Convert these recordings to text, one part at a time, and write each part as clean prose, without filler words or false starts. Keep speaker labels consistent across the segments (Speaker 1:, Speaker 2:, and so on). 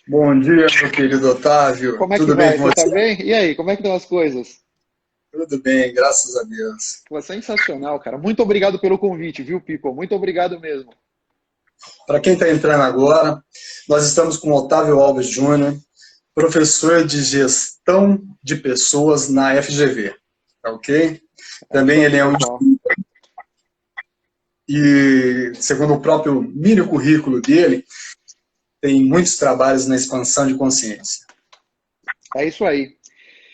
Speaker 1: Bom dia, meu querido Otávio.
Speaker 2: Como é que
Speaker 1: Tudo bem
Speaker 2: vai?
Speaker 1: com
Speaker 2: Você tá
Speaker 1: você?
Speaker 2: bem? E aí, como é que estão as coisas?
Speaker 1: Tudo bem, graças a Deus.
Speaker 2: Pô, sensacional, cara. Muito obrigado pelo convite, viu, Pico? Muito obrigado mesmo.
Speaker 1: Para quem está entrando agora, nós estamos com Otávio Alves Júnior, professor de gestão de pessoas na FGV, tá ok?
Speaker 2: É isso
Speaker 1: Também ele
Speaker 2: aí,
Speaker 1: é um,
Speaker 2: pessoal.
Speaker 1: e segundo o próprio mini currículo dele, tem muitos trabalhos na expansão de consciência.
Speaker 2: É isso aí.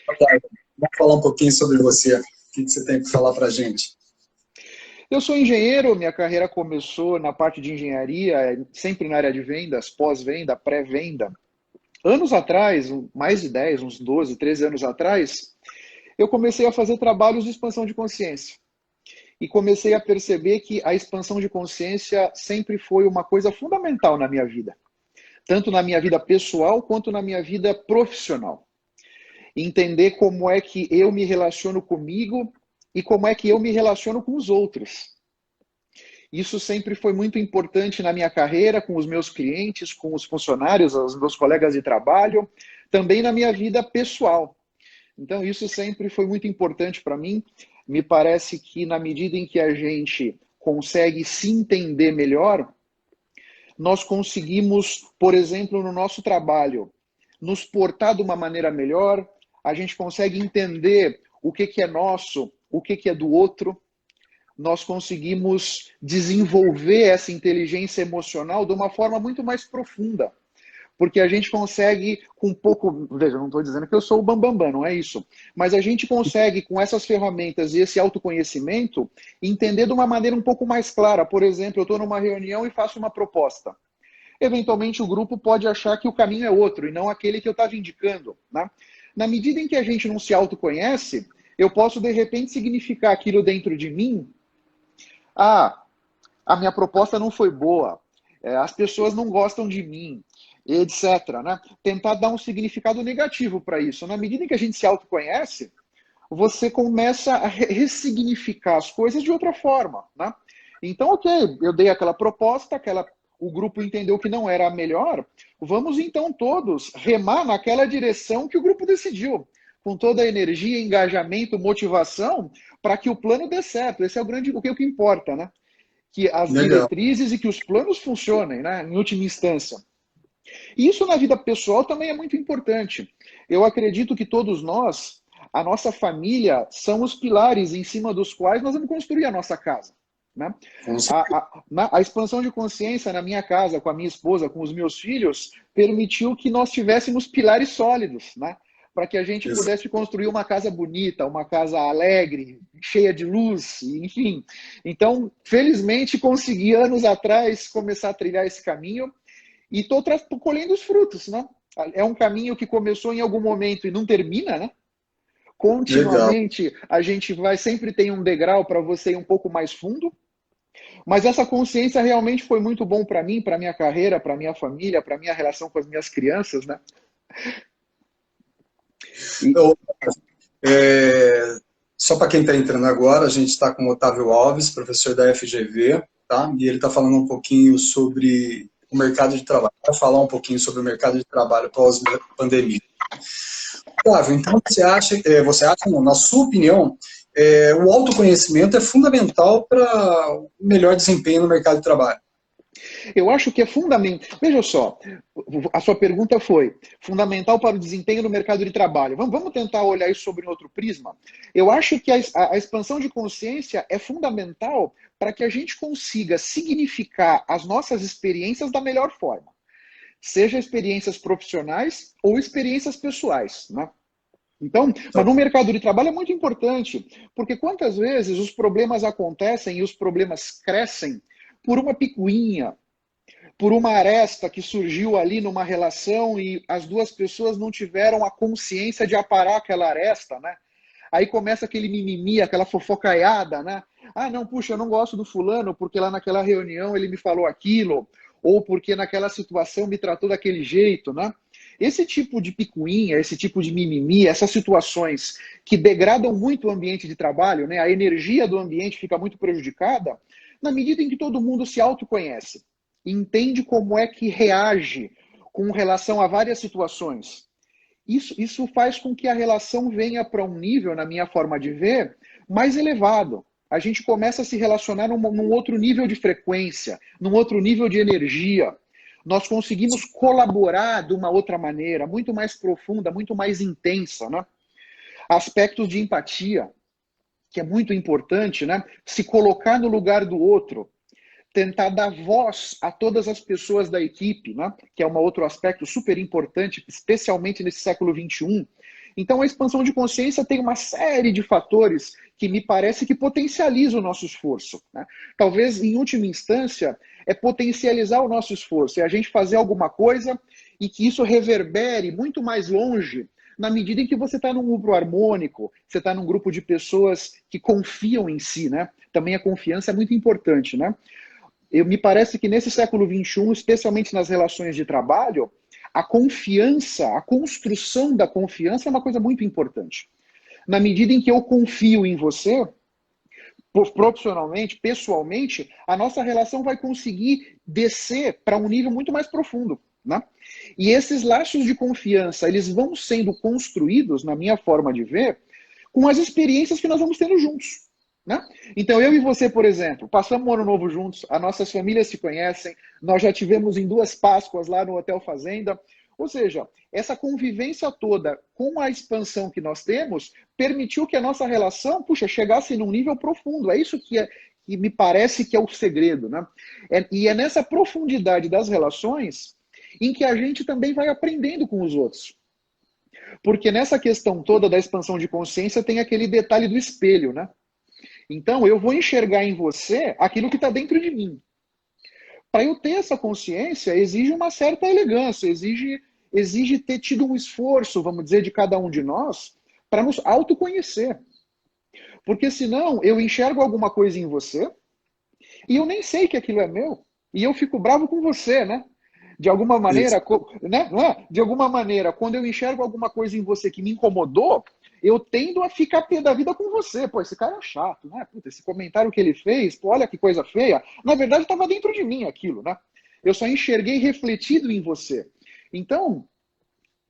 Speaker 1: Otávio, vamos falar um pouquinho sobre você. O que você tem para falar para a gente?
Speaker 2: Eu sou engenheiro, minha carreira começou na parte de engenharia, sempre na área de vendas, pós-venda, pré-venda. Anos atrás, mais de 10, uns 12, 13 anos atrás, eu comecei a fazer trabalhos de expansão de consciência. E comecei a perceber que a expansão de consciência sempre foi uma coisa fundamental na minha vida. Tanto na minha vida pessoal quanto na minha vida profissional. Entender como é que eu me relaciono comigo e como é que eu me relaciono com os outros. Isso sempre foi muito importante na minha carreira, com os meus clientes, com os funcionários, os meus colegas de trabalho, também na minha vida pessoal. Então, isso sempre foi muito importante para mim. Me parece que, na medida em que a gente consegue se entender melhor, nós conseguimos, por exemplo, no nosso trabalho, nos portar de uma maneira melhor, a gente consegue entender o que é nosso, o que é do outro, nós conseguimos desenvolver essa inteligência emocional de uma forma muito mais profunda. Porque a gente consegue, com pouco. Veja, não estou dizendo que eu sou o bambambam, não é isso. Mas a gente consegue, com essas ferramentas e esse autoconhecimento, entender de uma maneira um pouco mais clara. Por exemplo, eu estou numa reunião e faço uma proposta. Eventualmente o grupo pode achar que o caminho é outro e não aquele que eu estava indicando. Né? Na medida em que a gente não se autoconhece, eu posso de repente significar aquilo dentro de mim. Ah, a minha proposta não foi boa, as pessoas não gostam de mim, etc. Né? Tentar dar um significado negativo para isso. Na medida em que a gente se autoconhece, você começa a ressignificar as coisas de outra forma. Né? Então, ok, eu dei aquela proposta, o grupo entendeu que não era a melhor, vamos então todos remar naquela direção que o grupo decidiu, com toda a energia, engajamento, motivação, para que o plano dê certo. Esse é o que importa, né? Que as
Speaker 1: Legal.
Speaker 2: diretrizes e que os planos funcionem, né? Em última instância. E isso na vida pessoal também é muito importante. Eu acredito que todos nós, a nossa família, são os pilares em cima dos quais nós vamos construir a nossa casa. Né? A expansão de consciência na minha casa, com a minha esposa, com os meus filhos, permitiu que nós tivéssemos pilares sólidos, né? Para que a gente pudesse construir uma casa bonita, uma casa alegre, cheia de luz, enfim. Então, felizmente, consegui anos atrás começar a trilhar esse caminho e estou colhendo os frutos, né? É um caminho que começou em algum momento e não termina, né?
Speaker 1: Legal.
Speaker 2: Continuamente a gente vai, sempre tem um degrau para você ir um pouco mais fundo, mas essa consciência realmente foi muito bom para mim, para minha carreira, para minha família, para minha relação com as minhas crianças, né? E,
Speaker 1: Eu, é, Só para quem está entrando agora, a gente está com o Otávio Alves, professor da FGV, tá? E ele está falando um pouquinho sobre o mercado de trabalho. Vai falar um pouquinho sobre o mercado de trabalho pós-pandemia. Otávio, então você acha, não, na sua opinião, o autoconhecimento é fundamental para o melhor desempenho no mercado de trabalho?
Speaker 2: Eu acho que é fundamental. Veja só, a sua pergunta foi fundamental para o desempenho no mercado de trabalho. Vamos tentar olhar isso sobre um outro prisma. Eu acho que a expansão de consciência é fundamental para que a gente consiga significar as nossas experiências da melhor forma, seja experiências profissionais ou experiências pessoais, né? Então, mas no mercado de trabalho é muito importante, porque quantas vezes os problemas acontecem e os problemas crescem por uma picuinha, por uma aresta que surgiu ali numa relação e as duas pessoas não tiveram a consciência de aparar aquela aresta, né? Aí começa aquele mimimi, aquela fofocaiada, né? Ah, não, puxa, eu não gosto do fulano porque lá naquela reunião ele me falou aquilo, ou porque naquela situação me tratou daquele jeito, né? Esse tipo de picuinha, esse tipo de mimimi, essas situações que degradam muito o ambiente de trabalho, né? A energia do ambiente fica muito prejudicada na medida em que todo mundo se autoconhece, entende como é que reage com relação a várias situações. Isso faz com que a relação venha para um nível, na minha forma de ver, mais elevado. A gente começa a se relacionar num outro nível de frequência, num outro nível de energia. Nós conseguimos colaborar de uma outra maneira, muito mais profunda, muito mais intensa, né? Aspectos de empatia, que é muito importante, né? Se colocar no lugar do outro, tentar dar voz a todas as pessoas da equipe, né? Que é um outro aspecto super importante, especialmente nesse século XXI. Então, a expansão de consciência tem uma série de fatores que me parece que potencializam o nosso esforço, né? Talvez, em última instância, é potencializar o nosso esforço, é a gente fazer alguma coisa e que isso reverbere muito mais longe na medida em que você está num grupo harmônico, você está num grupo de pessoas que confiam em si, né? Também a confiança é muito importante, né? Me parece que nesse século XXI, especialmente nas relações de trabalho, a confiança, a construção da confiança é uma coisa muito importante. Na medida em que eu confio em você, profissionalmente, pessoalmente, a nossa relação vai conseguir descer para um nível muito mais profundo, né? E esses laços de confiança, eles vão sendo construídos, na minha forma de ver, com as experiências que nós vamos tendo juntos, né? Então, eu e você, por exemplo, passamos um ano novo juntos, as nossas famílias se conhecem, nós já tivemos em 2 Páscoas lá no Hotel Fazenda. Ou seja, essa convivência toda com a expansão que nós temos permitiu que a nossa relação, chegasse num nível profundo. É isso que me parece que é o segredo, né? E é nessa profundidade das relações em que a gente também vai aprendendo com os outros. Porque nessa questão toda da expansão de consciência tem aquele detalhe do espelho, né? Então, eu vou enxergar em você aquilo que está dentro de mim. Para eu ter essa consciência, exige uma certa elegância, exige ter tido um esforço, vamos dizer, de cada um de nós, para nos autoconhecer. Porque senão, eu enxergo alguma coisa em você e eu nem sei que aquilo é meu. E eu fico bravo com você, né? De alguma maneira, né? Não é? De alguma maneira, quando eu enxergo alguma coisa em você que me incomodou, eu tendo a ficar pé da vida com você. Pô, esse cara é chato, né? Puta, esse comentário que ele fez, pô, olha que coisa feia. Na verdade, estava dentro de mim aquilo, né? Eu só enxerguei refletido em você. Então,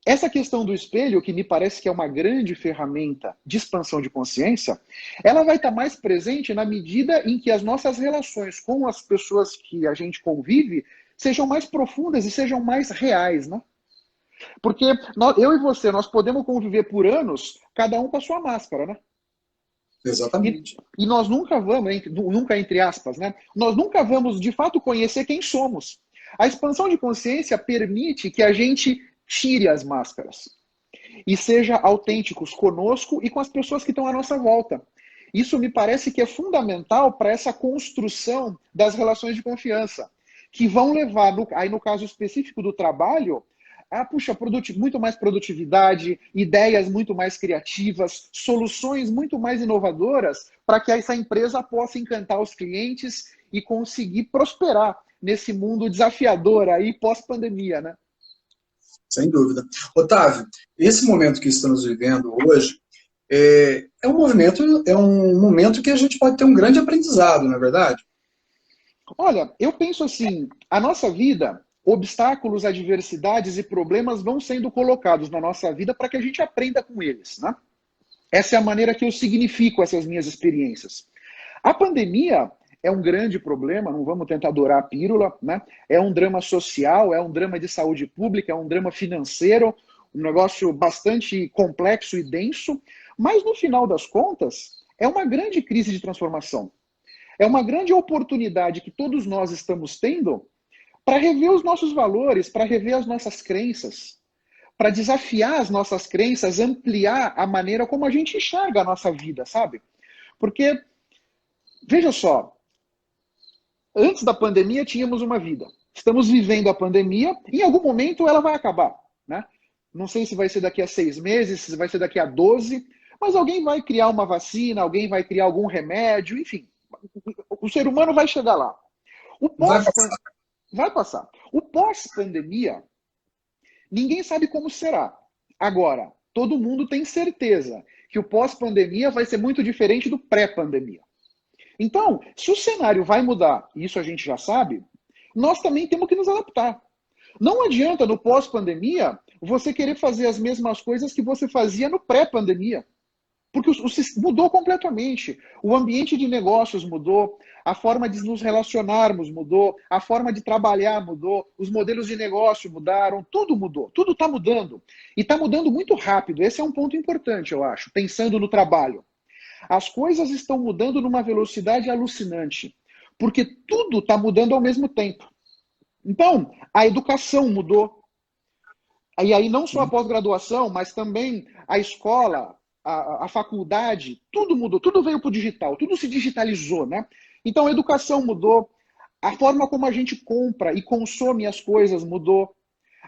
Speaker 2: essa questão do espelho, que me parece que é uma grande ferramenta de expansão de consciência, ela vai estar mais presente na medida em que as nossas relações com as pessoas que a gente convive sejam mais profundas e sejam mais reais, né? Porque eu e você, nós podemos conviver por anos, cada um com a sua máscara, né?
Speaker 1: Exatamente.
Speaker 2: E nós nunca vamos, nunca entre aspas, né? Nós nunca vamos, de fato, conhecer quem somos. A expansão de consciência permite que a gente tire as máscaras e seja autênticos conosco e com as pessoas que estão à nossa volta. Isso me parece que é fundamental para essa construção das relações de confiança, que vão levar, aí no caso específico do trabalho, a muito mais produtividade, ideias muito mais criativas, soluções muito mais inovadoras para que essa empresa possa encantar os clientes e conseguir prosperar nesse mundo desafiador aí pós-pandemia, né?
Speaker 1: Sem dúvida. Otávio, esse momento que estamos vivendo hoje é um momento que a gente pode ter um grande aprendizado, não é verdade?
Speaker 2: Olha, eu penso assim, a nossa vida, obstáculos, adversidades e problemas vão sendo colocados na nossa vida para que a gente aprenda com eles, né? Essa é a maneira que eu significo essas minhas experiências. A pandemia é um grande problema, não vamos tentar dourar a pílula, né? É um drama social, é um drama de saúde pública, é um drama financeiro, um negócio bastante complexo e denso, mas no final das contas, é uma grande crise de transformação. É uma grande oportunidade que todos nós estamos tendo para rever os nossos valores, para rever as nossas crenças, para desafiar as nossas crenças, ampliar a maneira como a gente enxerga a nossa vida, sabe? Porque, veja só, antes da pandemia tínhamos uma vida. Estamos vivendo a pandemia, em algum momento ela vai acabar, né? Não sei se vai ser daqui a 6 meses, se vai ser daqui a 12, mas alguém vai criar uma vacina, alguém vai criar algum remédio, enfim. O ser humano vai chegar lá. Vai passar. O pós-pandemia, ninguém sabe como será. Agora, todo mundo tem certeza que o pós-pandemia vai ser muito diferente do pré-pandemia. Então, se o cenário vai mudar, e isso a gente já sabe, nós também temos que nos adaptar. Não adianta, no pós-pandemia, você querer fazer as mesmas coisas que você fazia no pré-pandemia. Porque mudou completamente. O ambiente de negócios mudou, a forma de nos relacionarmos mudou, a forma de trabalhar mudou, os modelos de negócio mudaram, tudo mudou, tudo está mudando. E está mudando muito rápido. Esse é um ponto importante, eu acho, pensando no trabalho. As coisas estão mudando numa velocidade alucinante, porque tudo está mudando ao mesmo tempo. Então, a educação mudou. E aí não só a pós-graduação, mas também a escola, a faculdade, tudo mudou, tudo veio para o digital, tudo se digitalizou, né? Então a educação mudou, a forma como a gente compra e consome as coisas mudou,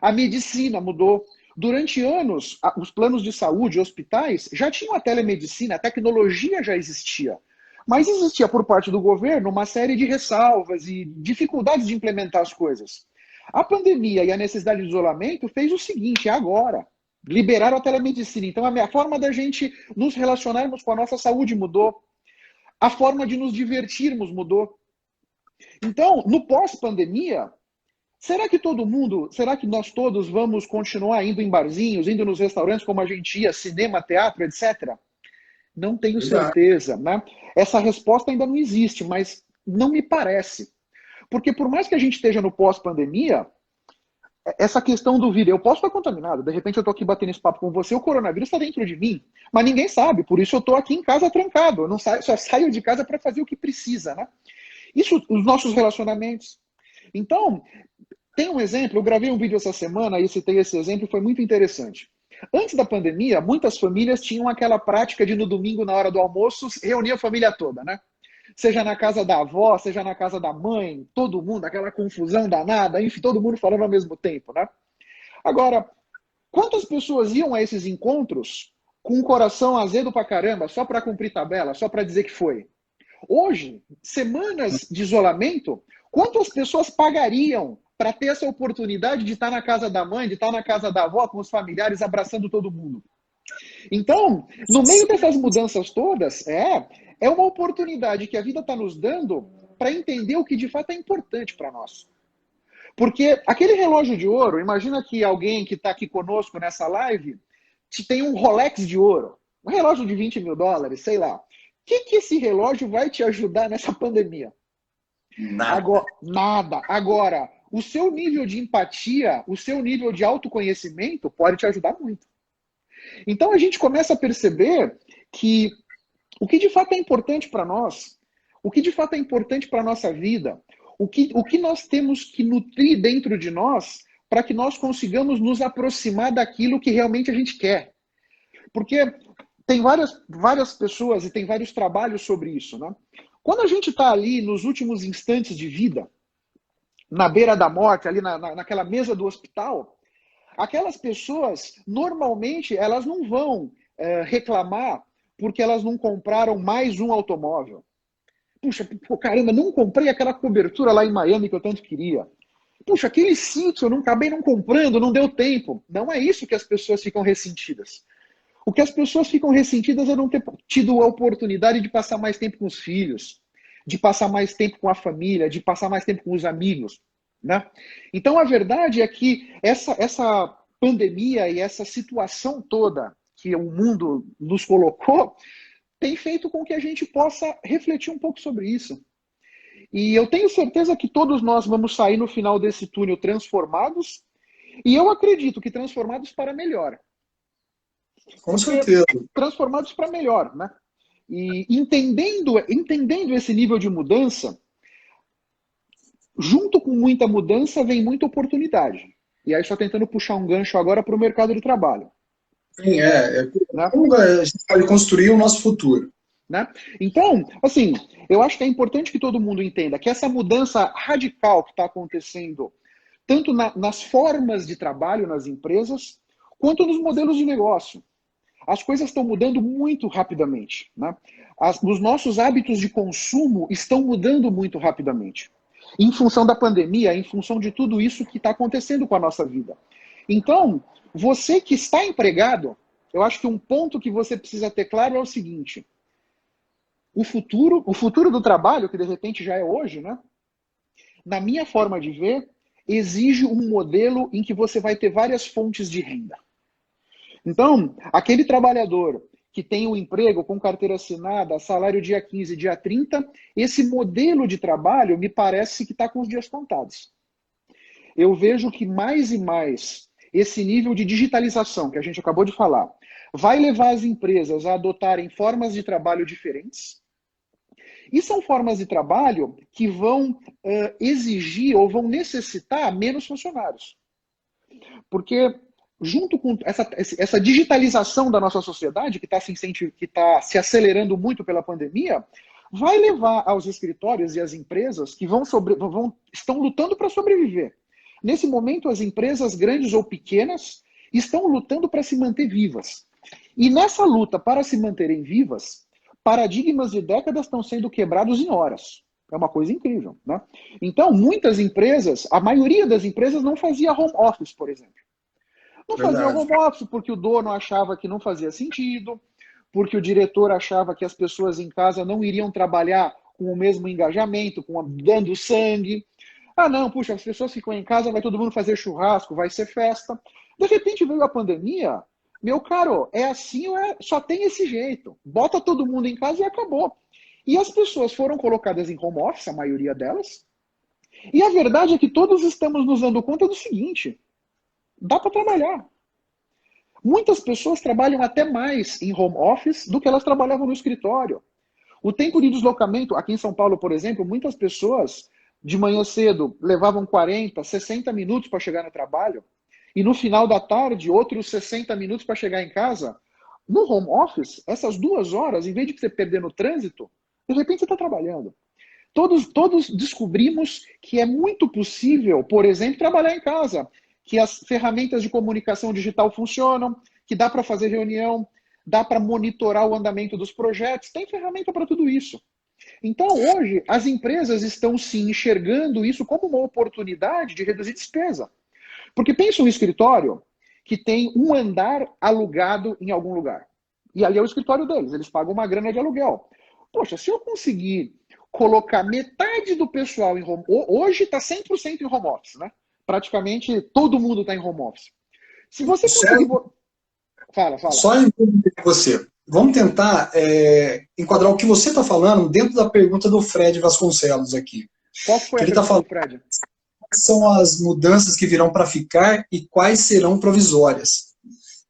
Speaker 2: a medicina mudou. Durante anos, os planos de saúde, hospitais, já tinham a telemedicina, a tecnologia já existia. Mas existia por parte do governo uma série de ressalvas e dificuldades de implementar as coisas. A pandemia e a necessidade de isolamento fez o seguinte, é agora. Liberaram a telemedicina. Então, a forma da gente nos relacionarmos com a nossa saúde mudou. A forma de nos divertirmos mudou. Então, no pós-pandemia, será que nós todos vamos continuar indo em barzinhos, indo nos restaurantes como a gente ia, cinema, teatro, etc.? Não tenho certeza, né? Essa resposta ainda não existe, mas não me parece. Porque por mais que a gente esteja no pós-pandemia, essa questão do vírus, eu posso estar contaminado, de repente eu estou aqui batendo esse papo com você, o coronavírus está dentro de mim, mas ninguém sabe, por isso eu estou aqui em casa trancado, eu não saio, só saio de casa para fazer o que precisa, né? Isso, os nossos relacionamentos. Então, tem um exemplo, eu gravei um vídeo essa semana e citei esse exemplo, foi muito interessante. Antes da pandemia, muitas famílias tinham aquela prática de no domingo, na hora do almoço, reunir a família toda, né? Seja na casa da avó, seja na casa da mãe, todo mundo, aquela confusão danada, enfim, todo mundo falando ao mesmo tempo, né? Agora, quantas pessoas iam a esses encontros com o coração azedo pra caramba, só para cumprir tabela, só para dizer que foi? Hoje, semanas de isolamento, quantas pessoas pagariam para ter essa oportunidade de estar na casa da mãe, de estar na casa da avó, com os familiares, abraçando todo mundo? Então, no meio dessas mudanças todas, é uma oportunidade que a vida está nos dando para entender o que de fato é importante para nós. Porque aquele relógio de ouro, imagina que alguém que está aqui conosco nessa live tem um Rolex de ouro, um relógio de 20 mil dólares, sei lá. O que esse relógio vai te ajudar nessa pandemia? Nada. Agora, o seu nível de empatia, o seu nível de autoconhecimento pode te ajudar muito. Então a gente começa a perceber que o que de fato é importante para nós, o que de fato é importante para a nossa vida, o que nós temos que nutrir dentro de nós para que nós consigamos nos aproximar daquilo que realmente a gente quer. Porque tem várias pessoas e tem vários trabalhos sobre isso, né? Quando a gente está ali nos últimos instantes de vida, na beira da morte, ali naquela mesa do hospital, aquelas pessoas, normalmente, elas não vão reclamar porque elas não compraram mais um automóvel. Puxa, caramba, não comprei aquela cobertura lá em Miami que eu tanto queria. Puxa, aquele sítio eu acabei não comprando, não deu tempo. Não é isso que as pessoas ficam ressentidas. O que as pessoas ficam ressentidas é não ter tido a oportunidade de passar mais tempo com os filhos, de passar mais tempo com a família, de passar mais tempo com os amigos, né? Então, a verdade é que essa pandemia e essa situação toda que o mundo nos colocou tem feito com que a gente possa refletir um pouco sobre isso. E eu tenho certeza que todos nós vamos sair no final desse túnel transformados, e eu acredito que transformados para melhor.
Speaker 1: Com certeza.
Speaker 2: Transformados para melhor, né? E entendendo esse nível de mudança, junto com muita mudança vem muita oportunidade. E aí só tentando puxar um gancho agora para o mercado de trabalho.
Speaker 1: Sim, né? Como a gente pode construir o nosso futuro.
Speaker 2: Né? Então, assim, eu acho que é importante que todo mundo entenda que essa mudança radical que está acontecendo, tanto nas formas de trabalho nas empresas, quanto nos modelos de negócio. As coisas estão mudando muito rapidamente. Né? Os nossos hábitos de consumo estão mudando muito rapidamente. Em função da pandemia, em função de tudo isso que está acontecendo com a nossa vida. Então, você que está empregado, eu acho que um ponto que você precisa ter claro é o seguinte: o futuro do trabalho, que de repente já é hoje, né? Na minha forma de ver, exige um modelo em que você vai ter várias fontes de renda. Então, aquele trabalhador que tem um emprego com carteira assinada, salário dia 15, dia 30, esse modelo de trabalho me parece que está com os dias contados. Eu vejo que mais e mais esse nível de digitalização que a gente acabou de falar vai levar as empresas a adotarem formas de trabalho diferentes. E são formas de trabalho que vão exigir ou vão necessitar menos funcionários. Porque junto com essa digitalização da nossa sociedade, que está se acelerando muito pela pandemia, vai levar aos escritórios e às empresas que estão lutando para sobreviver. Nesse momento, as empresas grandes ou pequenas estão lutando para se manter vivas. E nessa luta para se manterem vivas, paradigmas de décadas estão sendo quebrados em horas. É uma coisa incrível, né? Então, muitas empresas, a maioria das empresas não fazia home office, por exemplo. Não fazia home office porque o dono achava que não fazia sentido, porque o diretor achava que as pessoas em casa não iriam trabalhar com o mesmo engajamento, dando sangue. Ah, não, puxa, as pessoas ficam em casa, vai todo mundo fazer churrasco, vai ser festa. De repente veio a pandemia, meu caro, é assim ou só tem esse jeito. Bota todo mundo em casa e acabou. E as pessoas foram colocadas em home office, a maioria delas, e a verdade é que todos estamos nos dando conta do seguinte: dá para trabalhar. Muitas pessoas trabalham até mais em home office do que elas trabalhavam no escritório. O tempo de deslocamento, aqui em São Paulo, por exemplo, muitas pessoas de manhã cedo levavam 40, 60 minutos para chegar no trabalho, e no final da tarde, outros 60 minutos para chegar em casa. No home office, essas 2 horas, em vez de você perder no trânsito, de repente você está trabalhando. Todos descobrimos que é muito possível, por exemplo, trabalhar em casa, que as ferramentas de comunicação digital funcionam, que dá para fazer reunião, dá para monitorar o andamento dos projetos, tem ferramenta para tudo isso. Então, hoje, as empresas estão se enxergando isso como uma oportunidade de reduzir despesa. Porque pensa um escritório que tem um andar alugado em algum lugar. E ali é o escritório deles, eles pagam uma grana de aluguel. Poxa, se eu conseguir colocar metade do pessoal em home office, hoje está 100% em home office, né? Praticamente todo mundo está em home office. Se você conseguir... Fala.
Speaker 1: Só entender você. Vamos tentar enquadrar o que você está falando dentro da pergunta do Fred Vasconcelos aqui.
Speaker 2: Qual foi a pergunta do Fred?
Speaker 1: Quais são as mudanças que virão para ficar e quais serão provisórias?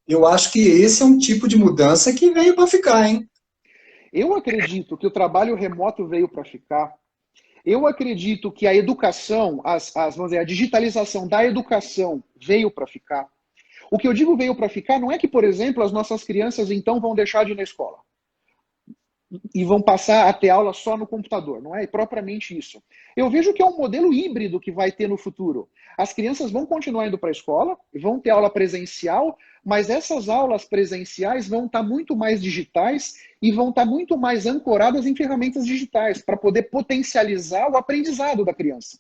Speaker 1: Eu acho que esse é um tipo de mudança que veio para ficar, hein?
Speaker 2: Eu acredito que o trabalho remoto veio para ficar. Eu acredito que a educação, vamos dizer, a digitalização da educação veio para ficar. O que eu digo veio para ficar não é que, por exemplo, as nossas crianças então vão deixar de ir na escola e vão passar a ter aula só no computador. Não é propriamente isso. Eu vejo que é um modelo híbrido que vai ter no futuro. As crianças vão continuar indo para a escola, vão ter aula presencial, mas essas aulas presenciais vão estar muito mais digitais e vão estar muito mais ancoradas em ferramentas digitais para poder potencializar o aprendizado da criança.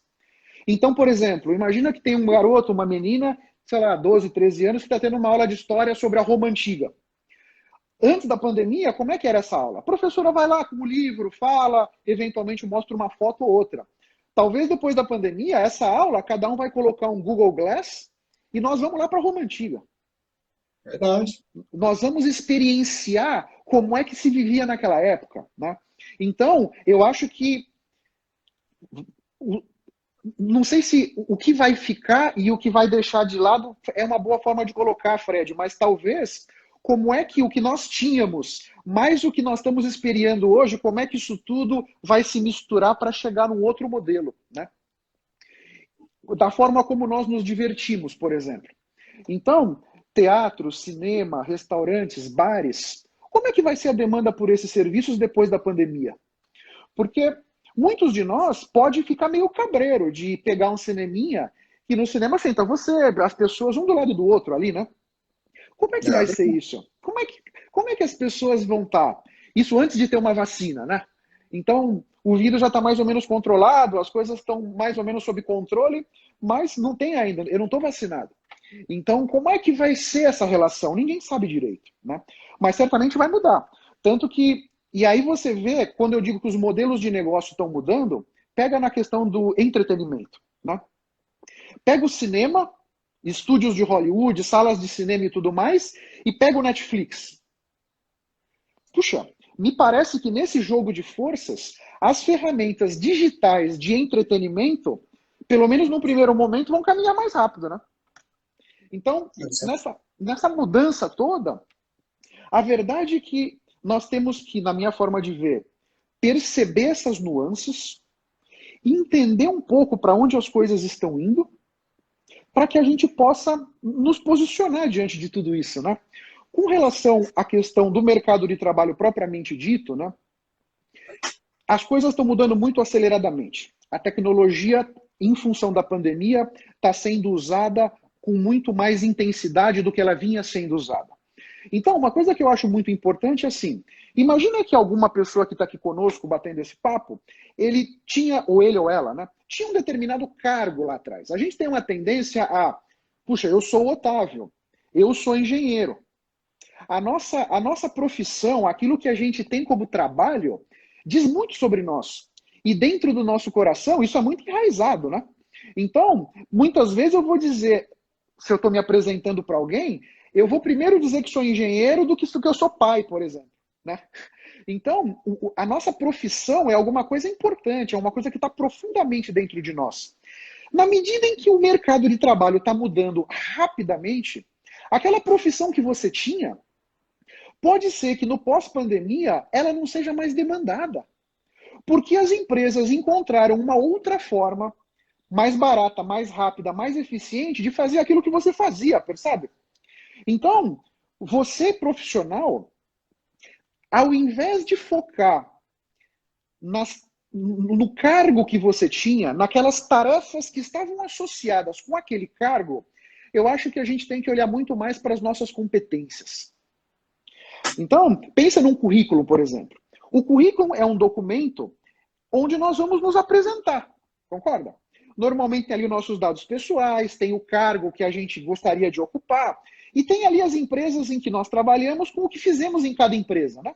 Speaker 2: Então, por exemplo, imagina que tem um garoto, uma menina, sei lá, 12, 13 anos, que está tendo uma aula de história sobre a Roma Antiga. Antes da pandemia, como é que era essa aula? A professora vai lá com o livro, fala, eventualmente mostra uma foto ou outra. Talvez depois da pandemia, essa aula, cada um vai colocar um Google Glass e nós vamos lá para a Roma Antiga.
Speaker 1: Verdade.
Speaker 2: Nós vamos experienciar como é que se vivia naquela época, né? Então, eu acho que... Não sei se o que vai ficar e o que vai deixar de lado é uma boa forma de colocar, Fred, mas talvez... Como é que o que nós tínhamos, mais o que nós estamos experiendo hoje, como é que isso tudo vai se misturar para chegar num outro modelo, né? Da forma como nós nos divertimos, por exemplo. Então, teatro, cinema, restaurantes, bares, como é que vai ser a demanda por esses serviços depois da pandemia? Porque muitos de nós pode ficar meio cabreiro de pegar um cineminha e no cinema senta você, as pessoas um do lado do outro ali, né? Como é que vai ser isso? Como é que as pessoas vão estar? Isso antes de ter uma vacina, né? Então, o vírus já está mais ou menos controlado, as coisas estão mais ou menos sob controle, mas não tem ainda, eu não estou vacinado. Então, como é que vai ser essa relação? Ninguém sabe direito, né? Mas certamente vai mudar. Tanto que, e aí você vê, quando eu digo que os modelos de negócio estão mudando, pega na questão do entretenimento, né? Pega o cinema, estúdios de Hollywood, salas de cinema e tudo mais, e pega o Netflix. Puxa, me parece que nesse jogo de forças, as ferramentas digitais de entretenimento, pelo menos no primeiro momento, vão caminhar mais rápido, né? Então, nessa mudança toda, a verdade é que nós temos que, na minha forma de ver, perceber essas nuances, entender um pouco para onde as coisas estão indo, para que a gente possa nos posicionar diante de tudo isso, né? Com relação à questão do mercado de trabalho propriamente dito, né? As coisas estão mudando muito aceleradamente. A tecnologia, em função da pandemia, está sendo usada com muito mais intensidade do que ela vinha sendo usada. Então, uma coisa que eu acho muito importante é assim, imagina que alguma pessoa que está aqui conosco, batendo esse papo, ele tinha, ou ele ou ela, né, tinha um determinado cargo lá atrás. A gente tem uma tendência a, puxa, eu sou o Otávio, eu sou engenheiro. A nossa profissão, aquilo que a gente tem como trabalho, diz muito sobre nós. E dentro do nosso coração, isso é muito enraizado, né? Então, muitas vezes eu vou dizer, se eu estou me apresentando para alguém, eu vou primeiro dizer que sou engenheiro do que eu sou pai, por exemplo, né? Então, a nossa profissão é alguma coisa importante, é uma coisa que está profundamente dentro de nós. Na medida em que o mercado de trabalho está mudando rapidamente, aquela profissão que você tinha, pode ser que no pós-pandemia ela não seja mais demandada. Porque as empresas encontraram uma outra forma, mais barata, mais rápida, mais eficiente de fazer aquilo que você fazia, percebe? Então, você profissional, ao invés de focar no cargo que você tinha, naquelas tarefas que estavam associadas com aquele cargo, eu acho que a gente tem que olhar muito mais para as nossas competências. Então, pensa num currículo, por exemplo. O currículo é um documento onde nós vamos nos apresentar, concorda? Normalmente tem ali os nossos dados pessoais, tem o cargo que a gente gostaria de ocupar, e tem ali as empresas em que nós trabalhamos com o que fizemos em cada empresa, né?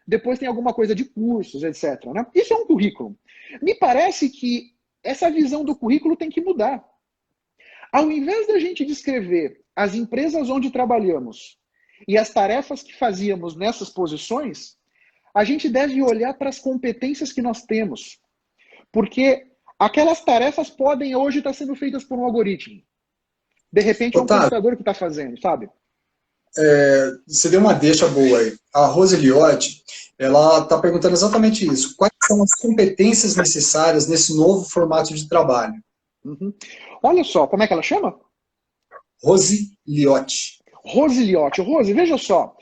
Speaker 2: Depois tem alguma coisa de cursos, etc. Né? Isso é um currículo. Me parece que essa visão do currículo tem que mudar. Ao invés da gente descrever as empresas onde trabalhamos e as tarefas que fazíamos nessas posições, a gente deve olhar para as competências que nós temos. Porque aquelas tarefas podem hoje estar sendo feitas por um algoritmo. De repente é um computador que está fazendo, sabe?
Speaker 1: Você deu uma deixa boa aí. A Rose Liotti, ela está perguntando exatamente isso. Quais são as competências necessárias nesse novo formato de trabalho?
Speaker 2: Uhum. Olha só, como é que ela chama?
Speaker 1: Rose Liotti.
Speaker 2: Rose Liotti. Rose, veja só.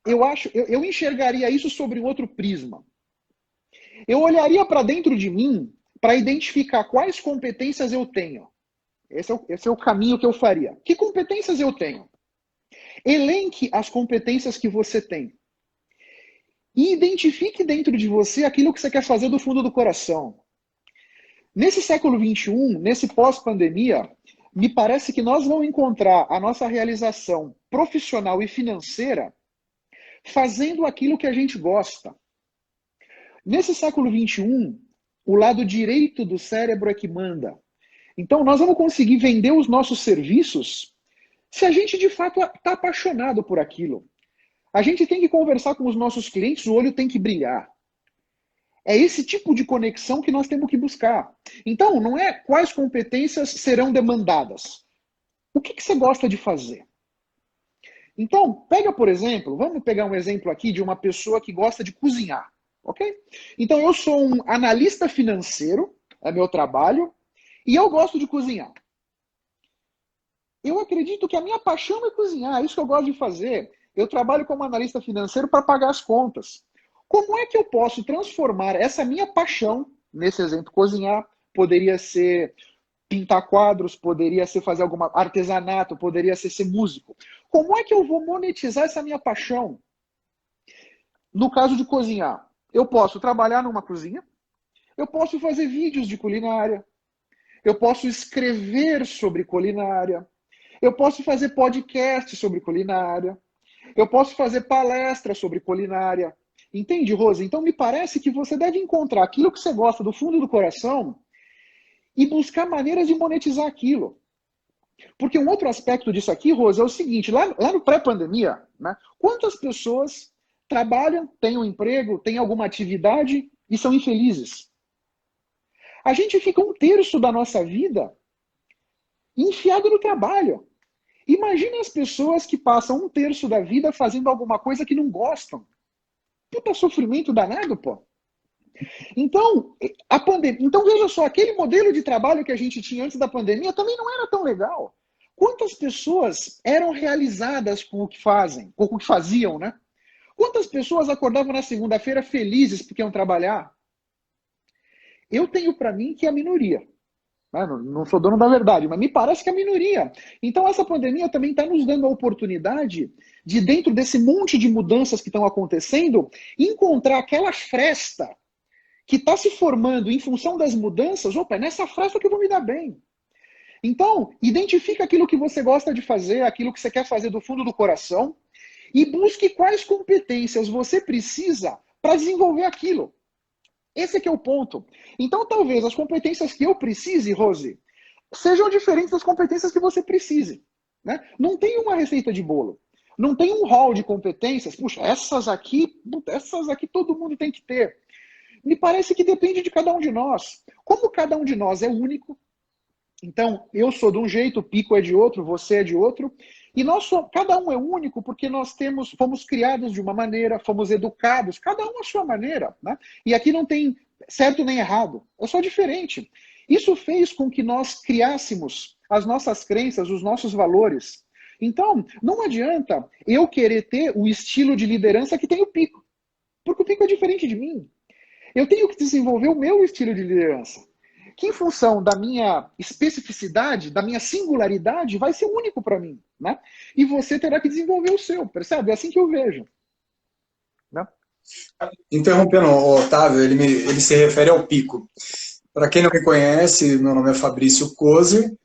Speaker 2: Eu enxergaria isso sobre um outro prisma. Eu olharia para dentro de mim para identificar quais competências eu tenho. Esse é o caminho que eu faria. Que competências eu tenho? Elenque as competências que você tem. E identifique dentro de você aquilo que você quer fazer do fundo do coração. Nesse século XXI, nesse pós-pandemia, me parece que nós vamos encontrar a nossa realização profissional e financeira fazendo aquilo que a gente gosta. Nesse século XXI, o lado direito do cérebro é que manda. Então, nós vamos conseguir vender os nossos serviços se a gente, de fato, está apaixonado por aquilo. A gente tem que conversar com os nossos clientes, o olho tem que brilhar. É esse tipo de conexão que nós temos que buscar. Então, não é quais competências serão demandadas. O que você gosta de fazer? Então, pega, por exemplo, vamos pegar um exemplo aqui de uma pessoa que gosta de cozinhar, ok? Então, eu sou um analista financeiro, é meu trabalho, e eu gosto de cozinhar. Eu acredito que a minha paixão é cozinhar, é isso que eu gosto de fazer. Eu trabalho como analista financeiro para pagar as contas. Como é que eu posso transformar essa minha paixão, nesse exemplo, cozinhar, poderia ser pintar quadros, poderia ser fazer algum artesanato, poderia ser músico. Como é que eu vou monetizar essa minha paixão? No caso de cozinhar, eu posso trabalhar numa cozinha, eu posso fazer vídeos de culinária, eu posso escrever sobre culinária, eu posso fazer podcast sobre culinária, eu posso fazer palestra sobre culinária. Entende, Rose? Então me parece que você deve encontrar aquilo que você gosta do fundo do coração e buscar maneiras de monetizar aquilo. Porque um outro aspecto disso aqui, Rosa, é o seguinte, lá no pré-pandemia, né, quantas pessoas trabalham, têm um emprego, têm alguma atividade e são infelizes? A gente fica um terço da nossa vida enfiado no trabalho. Imagina as pessoas que passam um terço da vida fazendo alguma coisa que não gostam. Puta sofrimento danado, pô. Então, então, veja só, aquele modelo de trabalho que a gente tinha antes da pandemia também não era tão legal. Quantas pessoas eram realizadas com o que fazem, ou com o que faziam, né? Quantas pessoas acordavam na segunda-feira felizes porque iam trabalhar? Eu tenho para mim que é a minoria. Não sou dono da verdade, mas me parece que é a minoria. Então, essa pandemia também está nos dando a oportunidade de, dentro desse monte de mudanças que estão acontecendo, encontrar aquela fresta que está se formando em função das mudanças. Opa, é nessa fresta que eu vou me dar bem. Então, identifica aquilo que você gosta de fazer, aquilo que você quer fazer do fundo do coração, e busque quais competências você precisa para desenvolver aquilo. Esse aqui é o ponto. Então, talvez as competências que eu precise, Rose, sejam diferentes das competências que você precise. Né? Não tem uma receita de bolo. Não tem um hall de competências. Puxa, essas aqui todo mundo tem que ter. Me parece que depende de cada um de nós. Como cada um de nós é único, então eu sou de um jeito, o Pico é de outro, você é de outro, e cada um é único porque fomos criados de uma maneira, fomos educados, cada um à sua maneira. Né? E aqui não tem certo nem errado, é só diferente. Isso fez com que nós criássemos as nossas crenças, os nossos valores. Então, não adianta eu querer ter o estilo de liderança que tem o Pico, porque o Pico é diferente de mim. Eu tenho que desenvolver o meu estilo de liderança, que em função da minha especificidade, da minha singularidade, vai ser único para mim. Né? E você terá que desenvolver o seu, percebe? É assim que eu vejo. Né?
Speaker 1: Interrompendo o Otávio, ele se refere ao Pico. Para quem não me conhece, meu nome é Fabrício Kozer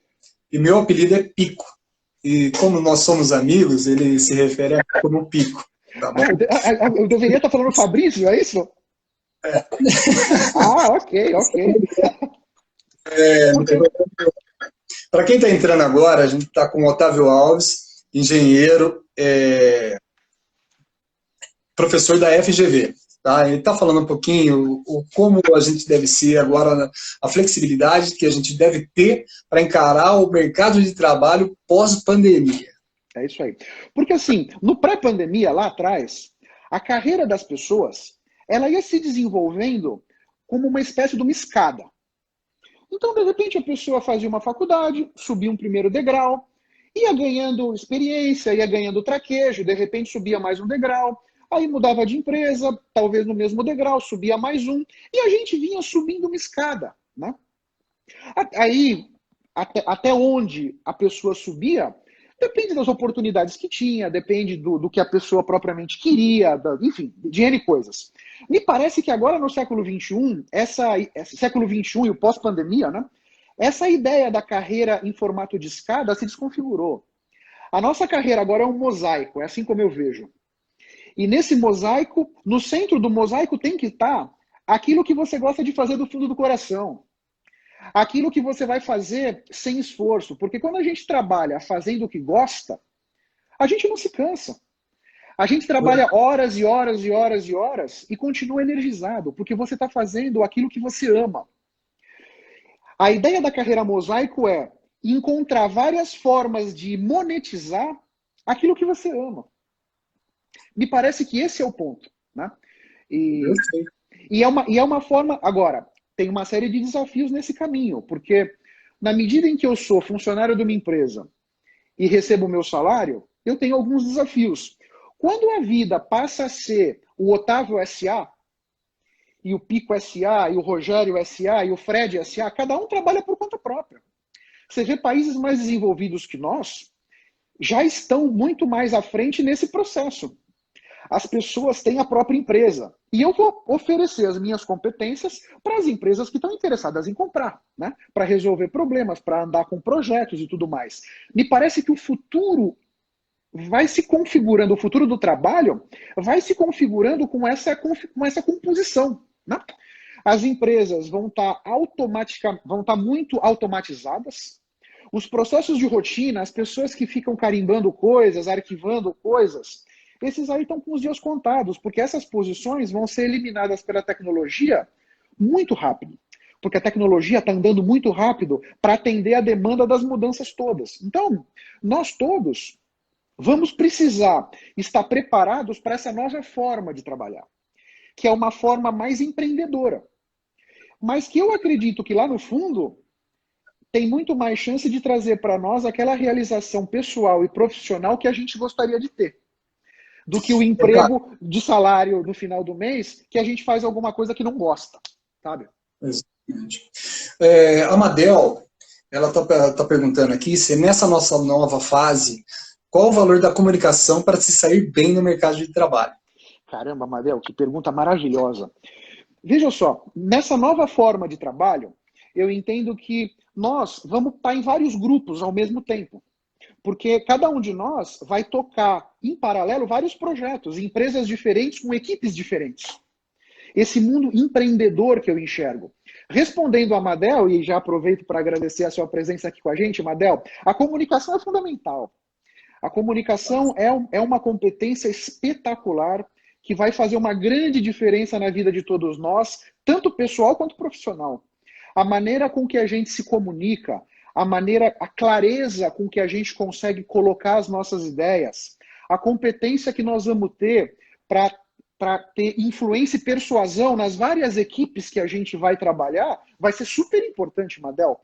Speaker 1: e meu apelido é Pico. E como nós somos amigos, ele se refere a mim como Pico. Tá bom?
Speaker 2: Eu deveria estar falando Fabrício, é isso?
Speaker 1: É.
Speaker 2: Ok.
Speaker 1: Para quem está entrando agora, a gente está com o Otávio Alves, engenheiro, professor da FGV. Tá? Ele está falando um pouquinho como a gente deve ser agora, a flexibilidade que a gente deve ter para encarar o mercado de trabalho pós-pandemia.
Speaker 2: É isso aí. Porque assim, no pré-pandemia, lá atrás, a carreira das pessoas, ela ia se desenvolvendo como uma espécie de uma escada. Então, de repente, a pessoa fazia uma faculdade, subia um primeiro degrau, ia ganhando experiência, ia ganhando traquejo, de repente subia mais um degrau, aí mudava de empresa, talvez no mesmo degrau, subia mais um, e a gente vinha subindo uma escada. Né? Aí, até onde a pessoa subia, depende das oportunidades que tinha, depende do que a pessoa propriamente queria, enfim, de N coisas. Me parece que agora no século XXI, esse século XXI e o pós-pandemia, né, essa ideia da carreira em formato de escada se desconfigurou. A nossa carreira agora é um mosaico, é assim como eu vejo. E nesse mosaico, no centro do mosaico tem que estar aquilo que você gosta de fazer do fundo do coração. Aquilo que você vai fazer sem esforço. Porque quando a gente trabalha fazendo o que gosta, a gente não se cansa. A gente trabalha horas e horas e horas e horas e continua energizado, porque você está fazendo aquilo que você ama. A ideia da carreira mosaico é encontrar várias formas de monetizar aquilo que você ama. Me parece que esse é o ponto. Né? E é uma forma... Agora, tem uma série de desafios nesse caminho, porque na medida em que eu sou funcionário de uma empresa e recebo o meu salário, eu tenho alguns desafios. Quando a vida passa a ser o Otávio SA, e o Pico SA, e o Rogério SA, e o Fred SA, cada um trabalha por conta própria. Você vê países mais desenvolvidos que nós já estão muito mais à frente nesse processo. As pessoas têm a própria empresa. E eu vou oferecer as minhas competências para as empresas que estão interessadas em comprar, né? Para resolver problemas, para andar com projetos e tudo mais. Me parece que o futuro vai se configurando, o futuro do trabalho vai se configurando com essa composição. Né? As empresas vão estar muito automatizadas, Os processos de rotina, as pessoas que ficam carimbando coisas, arquivando coisas, esses aí estão com os dias contados, porque essas posições vão ser eliminadas pela tecnologia muito rápido. Porque a tecnologia está andando muito rápido para atender a demanda das mudanças todas. Então, nós todos vamos precisar estar preparados para essa nova forma de trabalhar, que é uma forma mais empreendedora. Mas que eu acredito que lá no fundo tem muito mais chance de trazer para nós aquela realização pessoal e profissional que a gente gostaria de ter, do que o emprego de salário no final do mês, que a gente faz alguma coisa que não gosta, sabe?
Speaker 1: Exatamente. A Madel, ela tá perguntando aqui se nessa nossa nova fase, qual o valor da comunicação para se sair bem no mercado de trabalho?
Speaker 2: Caramba, Madel, que pergunta maravilhosa. Veja só, nessa nova forma de trabalho, eu entendo que nós vamos estar em vários grupos ao mesmo tempo. Porque cada um de nós vai tocar, em paralelo, vários projetos, empresas diferentes, com equipes diferentes. Esse mundo empreendedor que eu enxergo. Respondendo a Madel, e já aproveito para agradecer a sua presença aqui com a gente, Madel, a comunicação é fundamental. A comunicação é uma competência espetacular que vai fazer uma grande diferença na vida de todos nós, tanto pessoal quanto profissional. A maneira com que a gente se comunica, a clareza com que a gente consegue colocar as nossas ideias, a competência que nós vamos ter para ter influência e persuasão nas várias equipes que a gente vai trabalhar, vai ser super importante, Madel.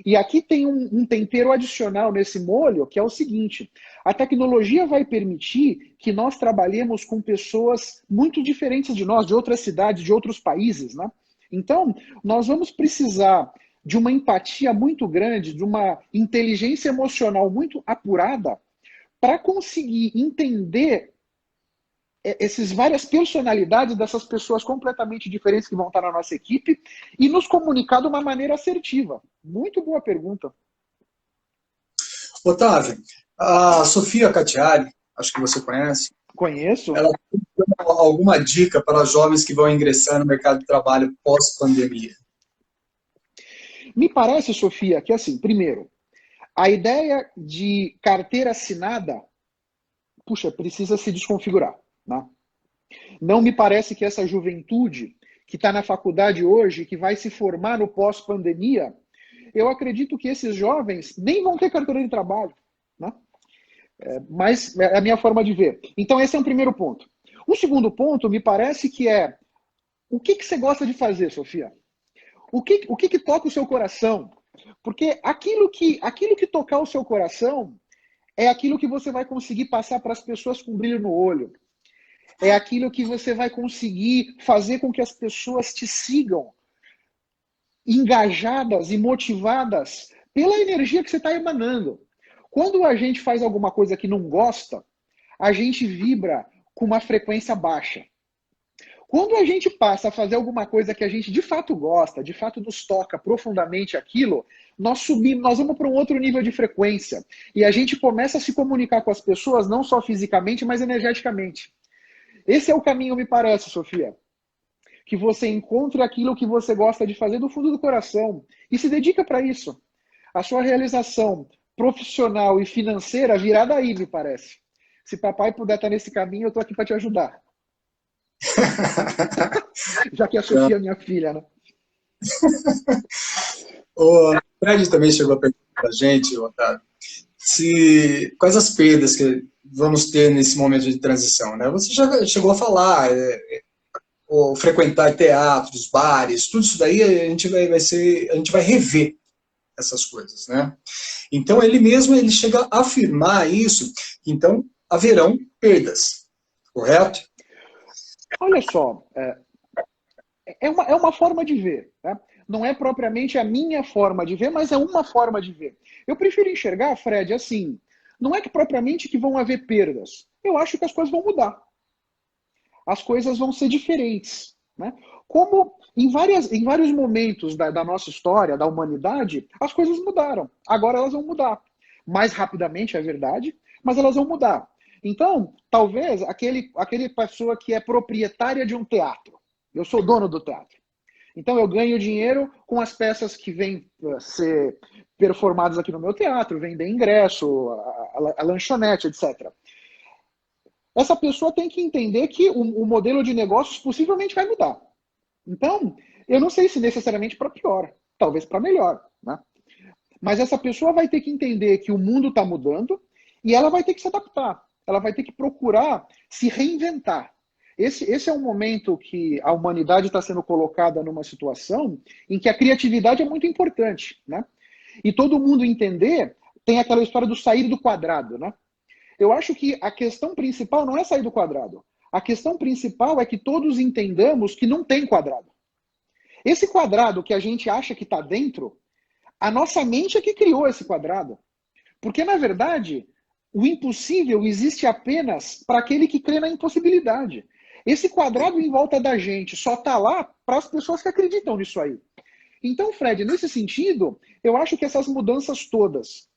Speaker 2: E aqui tem um tempero adicional nesse molho, que é o seguinte: a tecnologia vai permitir que nós trabalhemos com pessoas muito diferentes de nós, de outras cidades, de outros países, né? Então, nós vamos precisar de uma empatia muito grande, de uma inteligência emocional muito apurada, para conseguir entender essas várias personalidades dessas pessoas completamente diferentes que vão estar na nossa equipe e nos comunicar de uma maneira assertiva. Muito boa pergunta.
Speaker 1: Otávio, a Sofia Catiari, acho que você conhece.
Speaker 2: Conheço.
Speaker 1: Ela tem alguma dica para jovens que vão ingressar no mercado de trabalho pós-pandemia?
Speaker 2: Me parece, Sofia, que assim, primeiro, a ideia de carteira assinada, puxa, precisa se desconfigurar. Né? Não me parece que essa juventude que está na faculdade hoje, que vai se formar no pós-pandemia, eu acredito que esses jovens nem vão ter carteira de trabalho. Né? Mas é a minha forma de ver. Então esse é um primeiro ponto. O segundo ponto me parece que é o que você gosta de fazer, Sofia? O que toca o seu coração? Porque aquilo que tocar o seu coração é aquilo que você vai conseguir passar para as pessoas com brilho no olho. É aquilo que você vai conseguir fazer com que as pessoas te sigam engajadas e motivadas pela energia que você está emanando. Quando a gente faz alguma coisa que não gosta, a gente vibra com uma frequência baixa. Quando a gente passa a fazer alguma coisa que a gente de fato gosta, de fato nos toca profundamente aquilo, nós subimos, nós vamos para um outro nível de frequência. E a gente começa a se comunicar com as pessoas, não só fisicamente, mas energeticamente. Esse é o caminho, me parece, Sofia. Que você encontre aquilo que você gosta de fazer do fundo do coração e se dedica para isso. A sua realização profissional e financeira virá daí, me parece. Se papai puder estar nesse caminho, eu estou aqui para te ajudar. Já que a Sofia é minha filha, né?
Speaker 1: O Fred também chegou a perguntar para a gente, Otávio, quais as perdas que vamos ter nesse momento de transição, né? Você já chegou a falar, frequentar teatros, bares, tudo isso daí a gente vai rever essas coisas, né? Então ele chega a afirmar isso, então haverão perdas, correto?
Speaker 2: Olha só, é uma forma de ver, né? Não é propriamente a minha forma de ver, mas é uma forma de ver. Eu prefiro enxergar, Fred, assim, não é que propriamente que vão haver perdas. Eu acho que as coisas vão mudar. As coisas vão ser diferentes. Né? Como em vários momentos da nossa história, da humanidade, as coisas mudaram. Agora elas vão mudar. Mais rapidamente, é verdade, mas elas vão mudar. Então, talvez aquele pessoa que é proprietária de um teatro, eu sou dono do teatro. Então eu ganho dinheiro com as peças que vêm ser performadas aqui no meu teatro, vender ingresso, a lanchonete, etc. Essa pessoa tem que entender que o modelo de negócios possivelmente vai mudar. Então, eu não sei se necessariamente para pior, talvez para melhor, né? Mas essa pessoa vai ter que entender que o mundo está mudando e ela vai ter que se adaptar. Ela vai ter que procurar se reinventar. Esse é um momento que a humanidade está sendo colocada numa situação em que a criatividade é muito importante, né? E todo mundo entender, tem aquela história do sair do quadrado, né? Eu acho que a questão principal não é sair do quadrado. A questão principal é que todos entendamos que não tem quadrado. Esse quadrado que a gente acha que está dentro, a nossa mente é que criou esse quadrado. Porque, na verdade, o impossível existe apenas para aquele que crê na impossibilidade. Esse quadrado em volta da gente só está lá para as pessoas que acreditam nisso aí. Então, Fred, nesse sentido, eu acho que essas mudanças todas,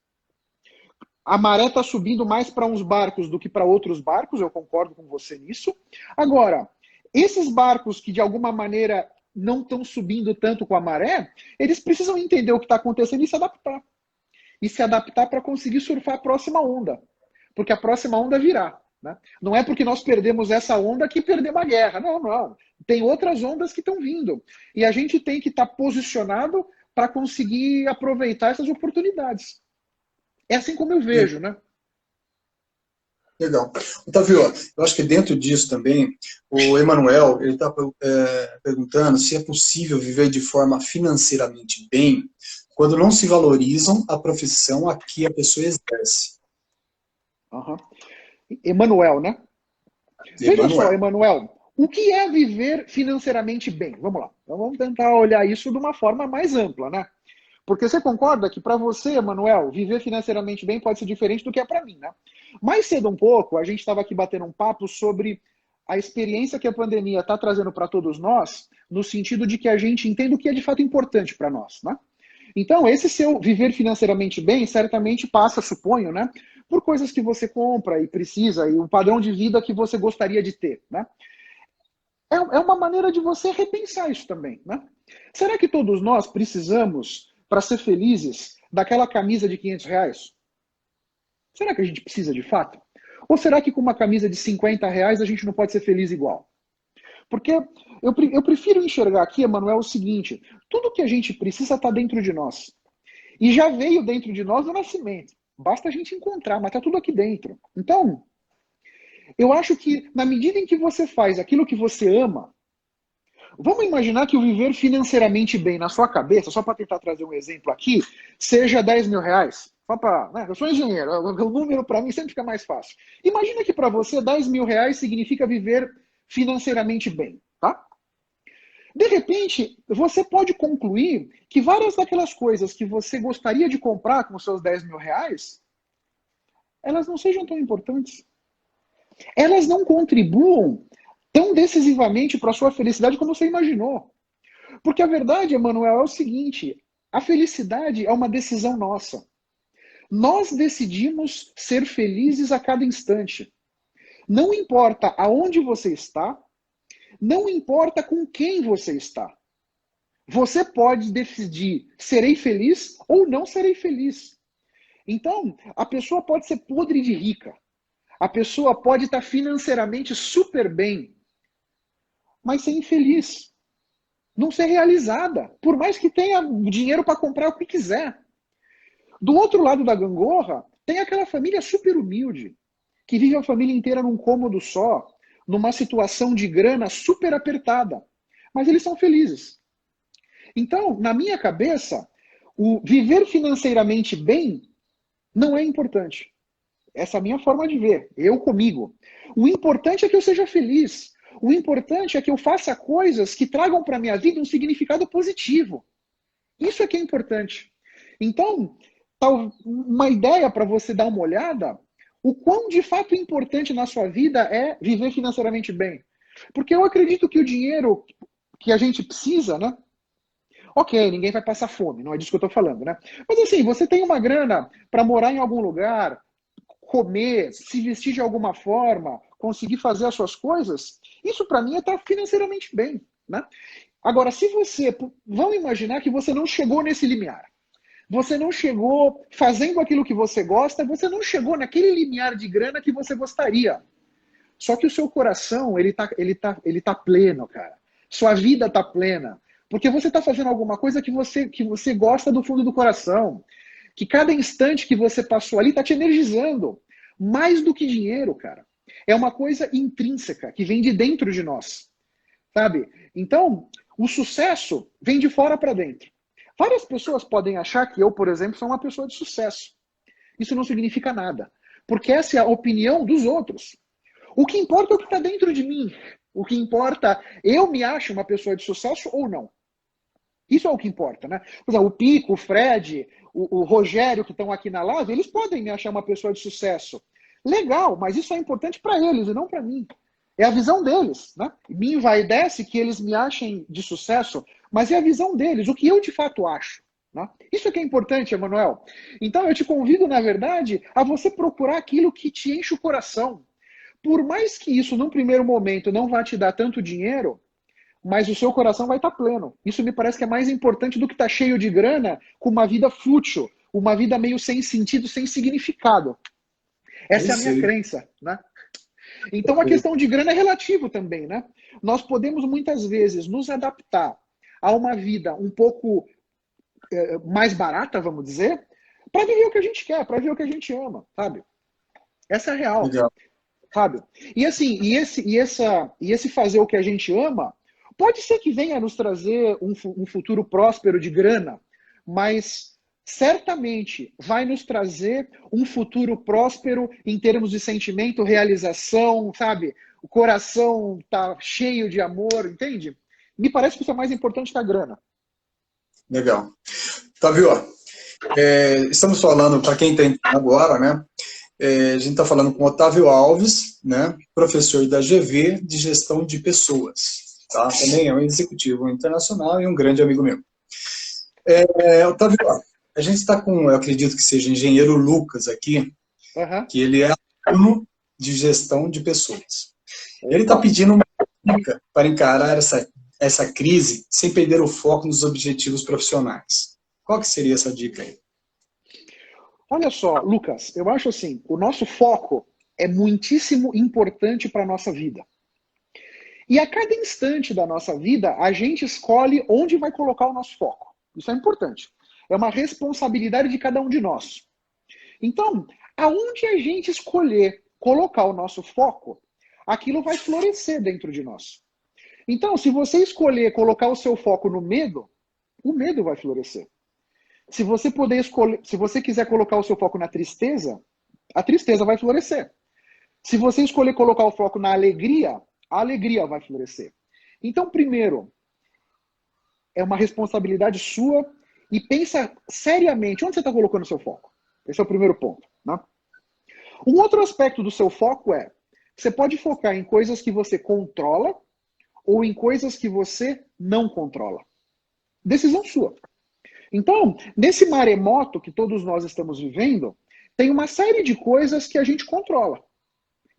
Speaker 2: a maré está subindo mais para uns barcos do que para outros barcos, eu concordo com você nisso. Agora, esses barcos que de alguma maneira não estão subindo tanto com a maré, eles precisam entender o que está acontecendo e se adaptar. E se adaptar para conseguir surfar a próxima onda. Porque a próxima onda virá. Né? Não é porque nós perdemos essa onda que perdemos a guerra. Não, não. Tem outras ondas que estão vindo. E a gente tem que estar posicionado para conseguir aproveitar essas oportunidades. É assim como eu vejo, né?
Speaker 1: Legal. Otávio, eu acho que dentro disso também, o Emanuel, ele está perguntando se é possível viver de forma financeiramente bem quando não se valorizam a profissão a que a pessoa exerce.
Speaker 2: Uhum. Emanuel, né? Veja só, Emanuel, o que é viver financeiramente bem? Vamos lá. Então vamos tentar olhar isso de uma forma mais ampla, né? Porque você concorda que para você, Emanuel, viver financeiramente bem pode ser diferente do que é para mim, né? Mais cedo um pouco, a gente estava aqui batendo um papo sobre a experiência que a pandemia está trazendo para todos nós, no sentido de que a gente entenda o que é de fato importante para nós, né? Então, esse seu viver financeiramente bem certamente passa, suponho, né, por coisas que você compra e precisa e um padrão de vida que você gostaria de ter, né? É uma maneira de você repensar isso também, né? Será que todos nós precisamos, para ser felizes, daquela camisa de R$ 500? Será que a gente precisa de fato? Ou será que com uma camisa de R$ 50 a gente não pode ser feliz igual? Porque eu prefiro enxergar aqui, Emanuel, o seguinte: tudo que a gente precisa está dentro de nós. E já veio dentro de nós no nascimento. Basta a gente encontrar, mas está tudo aqui dentro. Então, eu acho que na medida em que você faz aquilo que você ama, vamos imaginar que o viver financeiramente bem na sua cabeça, só para tentar trazer um exemplo aqui, seja R$ 10.000. Só para, né, eu sou engenheiro, o número para mim sempre fica mais fácil. Imagina que para você R$ 10.000 significa viver financeiramente bem, tá? De repente, você pode concluir que várias daquelas coisas que você gostaria de comprar com os seus R$ 10.000, elas não sejam tão importantes. Elas não contribuam tão decisivamente para a sua felicidade como você imaginou. Porque a verdade, Emanuel, é o seguinte: a felicidade é uma decisão nossa. Nós decidimos ser felizes a cada instante. Não importa aonde você está, não importa com quem você está. Você pode decidir: serei feliz ou não serei feliz. Então, a pessoa pode ser podre de rica. A pessoa pode estar financeiramente super bem, mas ser infeliz. Não ser realizada. Por mais que tenha dinheiro para comprar o que quiser. Do outro lado da gangorra, tem aquela família super humilde, que vive a família inteira num cômodo só, numa situação de grana super apertada. Mas eles são felizes. Então, na minha cabeça, o viver financeiramente bem não é importante. Essa é a minha forma de ver, eu comigo. O importante é que eu seja feliz. O importante é que eu faça coisas que tragam para a minha vida um significado positivo. Isso é que é importante. Então, uma ideia para você dar uma olhada, o quão de fato importante na sua vida é viver financeiramente bem. Porque eu acredito que o dinheiro que a gente precisa, né? Ok, ninguém vai passar fome, não é disso que eu estou falando, né? Mas assim, você tem uma grana para morar em algum lugar, comer, se vestir de alguma forma, conseguir fazer as suas coisas, isso para mim é estar financeiramente bem, né? Agora, se você... Vamos imaginar que você não chegou nesse limiar. Você não chegou fazendo aquilo que você gosta, você não chegou naquele limiar de grana que você gostaria. Só que o seu coração, ele tá pleno, cara. Sua vida tá plena. Porque você tá fazendo alguma coisa que você gosta do fundo do coração. Que cada instante que você passou ali tá te energizando. Mais do que dinheiro, cara. É uma coisa intrínseca, que vem de dentro de nós. Sabe? Então, o sucesso vem de fora para dentro. Várias pessoas podem achar que eu, por exemplo, sou uma pessoa de sucesso. Isso não significa nada. Porque essa é a opinião dos outros. O que importa é o que está dentro de mim. O que importa, eu me acho uma pessoa de sucesso ou não. Isso é o que importa, né? Por exemplo, o Pico, o Fred, o Rogério, que estão aqui na live, eles podem me achar uma pessoa de sucesso. Legal, mas isso é importante para eles e não para mim. É a visão deles, né? Me envaidece que eles me achem de sucesso, mas é a visão deles, o que eu de fato acho. Né? Isso é que é importante, Emanuel. Então eu te convido, na verdade, a você procurar aquilo que te enche o coração. Por mais que isso, num primeiro momento, não vá te dar tanto dinheiro, mas o seu coração vai estar pleno. Isso me parece que é mais importante do que estar cheio de grana com uma vida fútil, uma vida meio sem sentido, sem significado. Essa é a minha crença, né? Então a questão de grana é relativo também, né? Nós podemos muitas vezes nos adaptar a uma vida um pouco mais barata, vamos dizer, para viver o que a gente quer, para viver o que a gente ama, sabe? Essa é a real.
Speaker 1: Legal.
Speaker 2: Sabe? E assim, esse fazer o que a gente ama, pode ser que venha nos trazer um futuro próspero de grana, mas certamente vai nos trazer um futuro próspero em termos de sentimento, realização, sabe? O coração tá cheio de amor, entende? Me parece que isso é mais importante que a grana.
Speaker 1: Legal. Otávio, estamos falando, para quem está entrando agora, né? A gente está falando com Otávio Alves, né, professor da GV de Gestão de Pessoas. Tá? Também é um executivo internacional e um grande amigo meu. Otávio, a gente está com, eu acredito que seja engenheiro Lucas aqui, que ele é aluno de gestão de pessoas. Ele está pedindo uma dica para encarar essa crise sem perder o foco nos objetivos profissionais. Qual que seria essa dica aí?
Speaker 2: Olha só, Lucas, eu acho assim, o nosso foco é muitíssimo importante para a nossa vida. E a cada instante da nossa vida, a gente escolhe onde vai colocar o nosso foco. Isso é importante. É uma responsabilidade de cada um de nós. Então, aonde a gente escolher colocar o nosso foco, aquilo vai florescer dentro de nós. Então, se você escolher colocar o seu foco no medo, o medo vai florescer. Se você puder escolher, se você quiser colocar o seu foco na tristeza, a tristeza vai florescer. Se você escolher colocar o foco na alegria, a alegria vai florescer. Então, primeiro, é uma responsabilidade sua e pensa seriamente onde você está colocando o seu foco. Esse é o primeiro ponto. Né? Um outro aspecto do seu foco é, você pode focar em coisas que você controla ou em coisas que você não controla. Decisão sua. Então, nesse maremoto que todos nós estamos vivendo, tem uma série de coisas que a gente controla.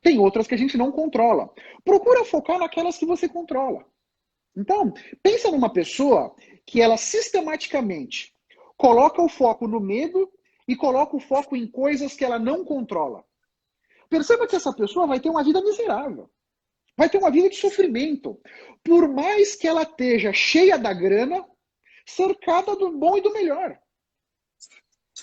Speaker 2: Tem outras que a gente não controla. Procura focar naquelas que você controla. Então, pensa numa pessoa que ela sistematicamente coloca o foco no medo e coloca o foco em coisas que ela não controla. Perceba que essa pessoa vai ter uma vida miserável. Vai ter uma vida de sofrimento. Por mais que ela esteja cheia da grana, cercada do bom e do melhor.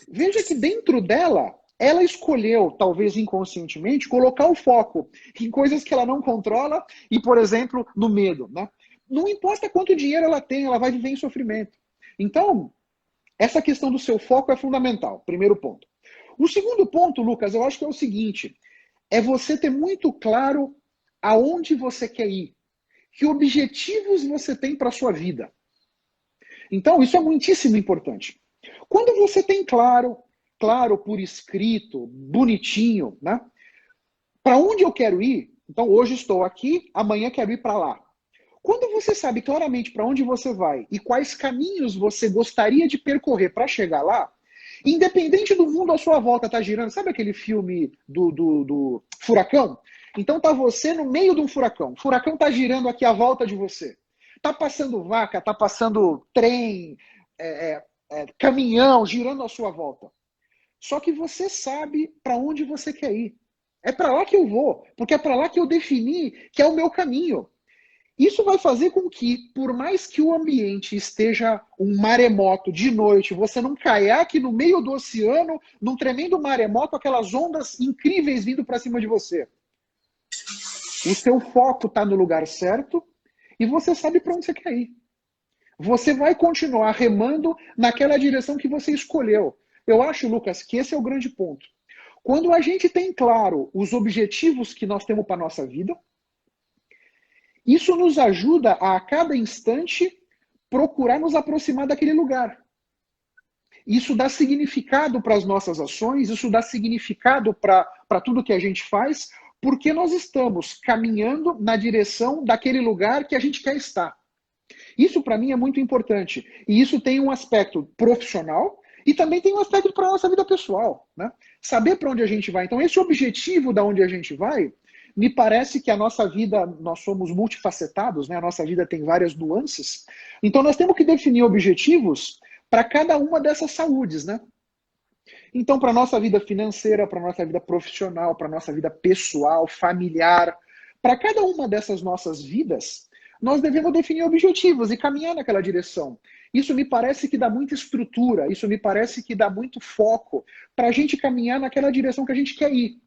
Speaker 2: Veja que dentro dela, ela escolheu, talvez inconscientemente, colocar o foco em coisas que ela não controla e, por exemplo, no medo. Né? Não importa quanto dinheiro ela tem, ela vai viver em sofrimento. Então, essa questão do seu foco é fundamental, primeiro ponto. O segundo ponto, Lucas, eu acho que é o seguinte, é você ter muito claro aonde você quer ir, que objetivos você tem para a sua vida. Então, isso é muitíssimo importante. Quando você tem claro por escrito, bonitinho, né? Para onde eu quero ir? Então, hoje estou aqui, amanhã quero ir para lá. Quando você sabe claramente para onde você vai e quais caminhos você gostaria de percorrer para chegar lá, independente do mundo à sua volta estar girando, sabe aquele filme do furacão? Então tá você no meio de um furacão. O furacão está girando aqui à volta de você. Tá passando vaca, tá passando trem, caminhão girando à sua volta. Só que você sabe para onde você quer ir. É para lá que eu vou, porque é para lá que eu defini que é o meu caminho. Isso vai fazer com que, por mais que o ambiente esteja um maremoto de noite, você num caiaque no meio do oceano, num tremendo maremoto, aquelas ondas incríveis vindo para cima de você. O seu foco está no lugar certo e você sabe para onde você quer ir. Você vai continuar remando naquela direção que você escolheu. Eu acho, Lucas, que esse é o grande ponto. Quando a gente tem claro os objetivos que nós temos para a nossa vida, isso nos ajuda a cada instante procurar nos aproximar daquele lugar. Isso dá significado para as nossas ações, isso dá significado para tudo que a gente faz, porque nós estamos caminhando na direção daquele lugar que a gente quer estar. Isso para mim é muito importante. E isso tem um aspecto profissional e também tem um aspecto para a nossa vida pessoal, né? Saber para onde a gente vai. Então, esse objetivo da onde a gente vai, me parece que a nossa vida, nós somos multifacetados, né? A nossa vida tem várias nuances. Então, nós temos que definir objetivos para cada uma dessas saúdes, né? Então, para a nossa vida financeira, para a nossa vida profissional, para a nossa vida pessoal, familiar, para cada uma dessas nossas vidas, nós devemos definir objetivos e caminhar naquela direção. Isso me parece que dá muita estrutura, isso me parece que dá muito foco para a gente caminhar naquela direção que a gente quer ir.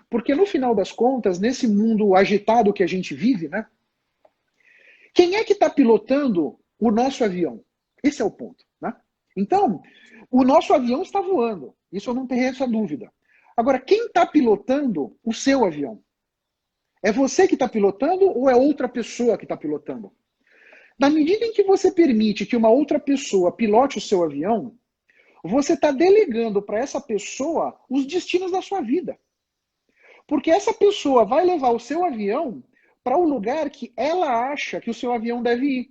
Speaker 2: Porque no final das contas, nesse mundo agitado que a gente vive, né? Quem é que está pilotando o nosso avião? Esse é o ponto, né? Então, o nosso avião está voando, isso eu não tenho essa dúvida. Agora, quem está pilotando o seu avião? É você que está pilotando ou é outra pessoa que está pilotando? Na medida em que você permite que uma outra pessoa pilote o seu avião, você está delegando para essa pessoa os destinos da sua vida. Porque essa pessoa vai levar o seu avião para o lugar que ela acha que o seu avião deve ir.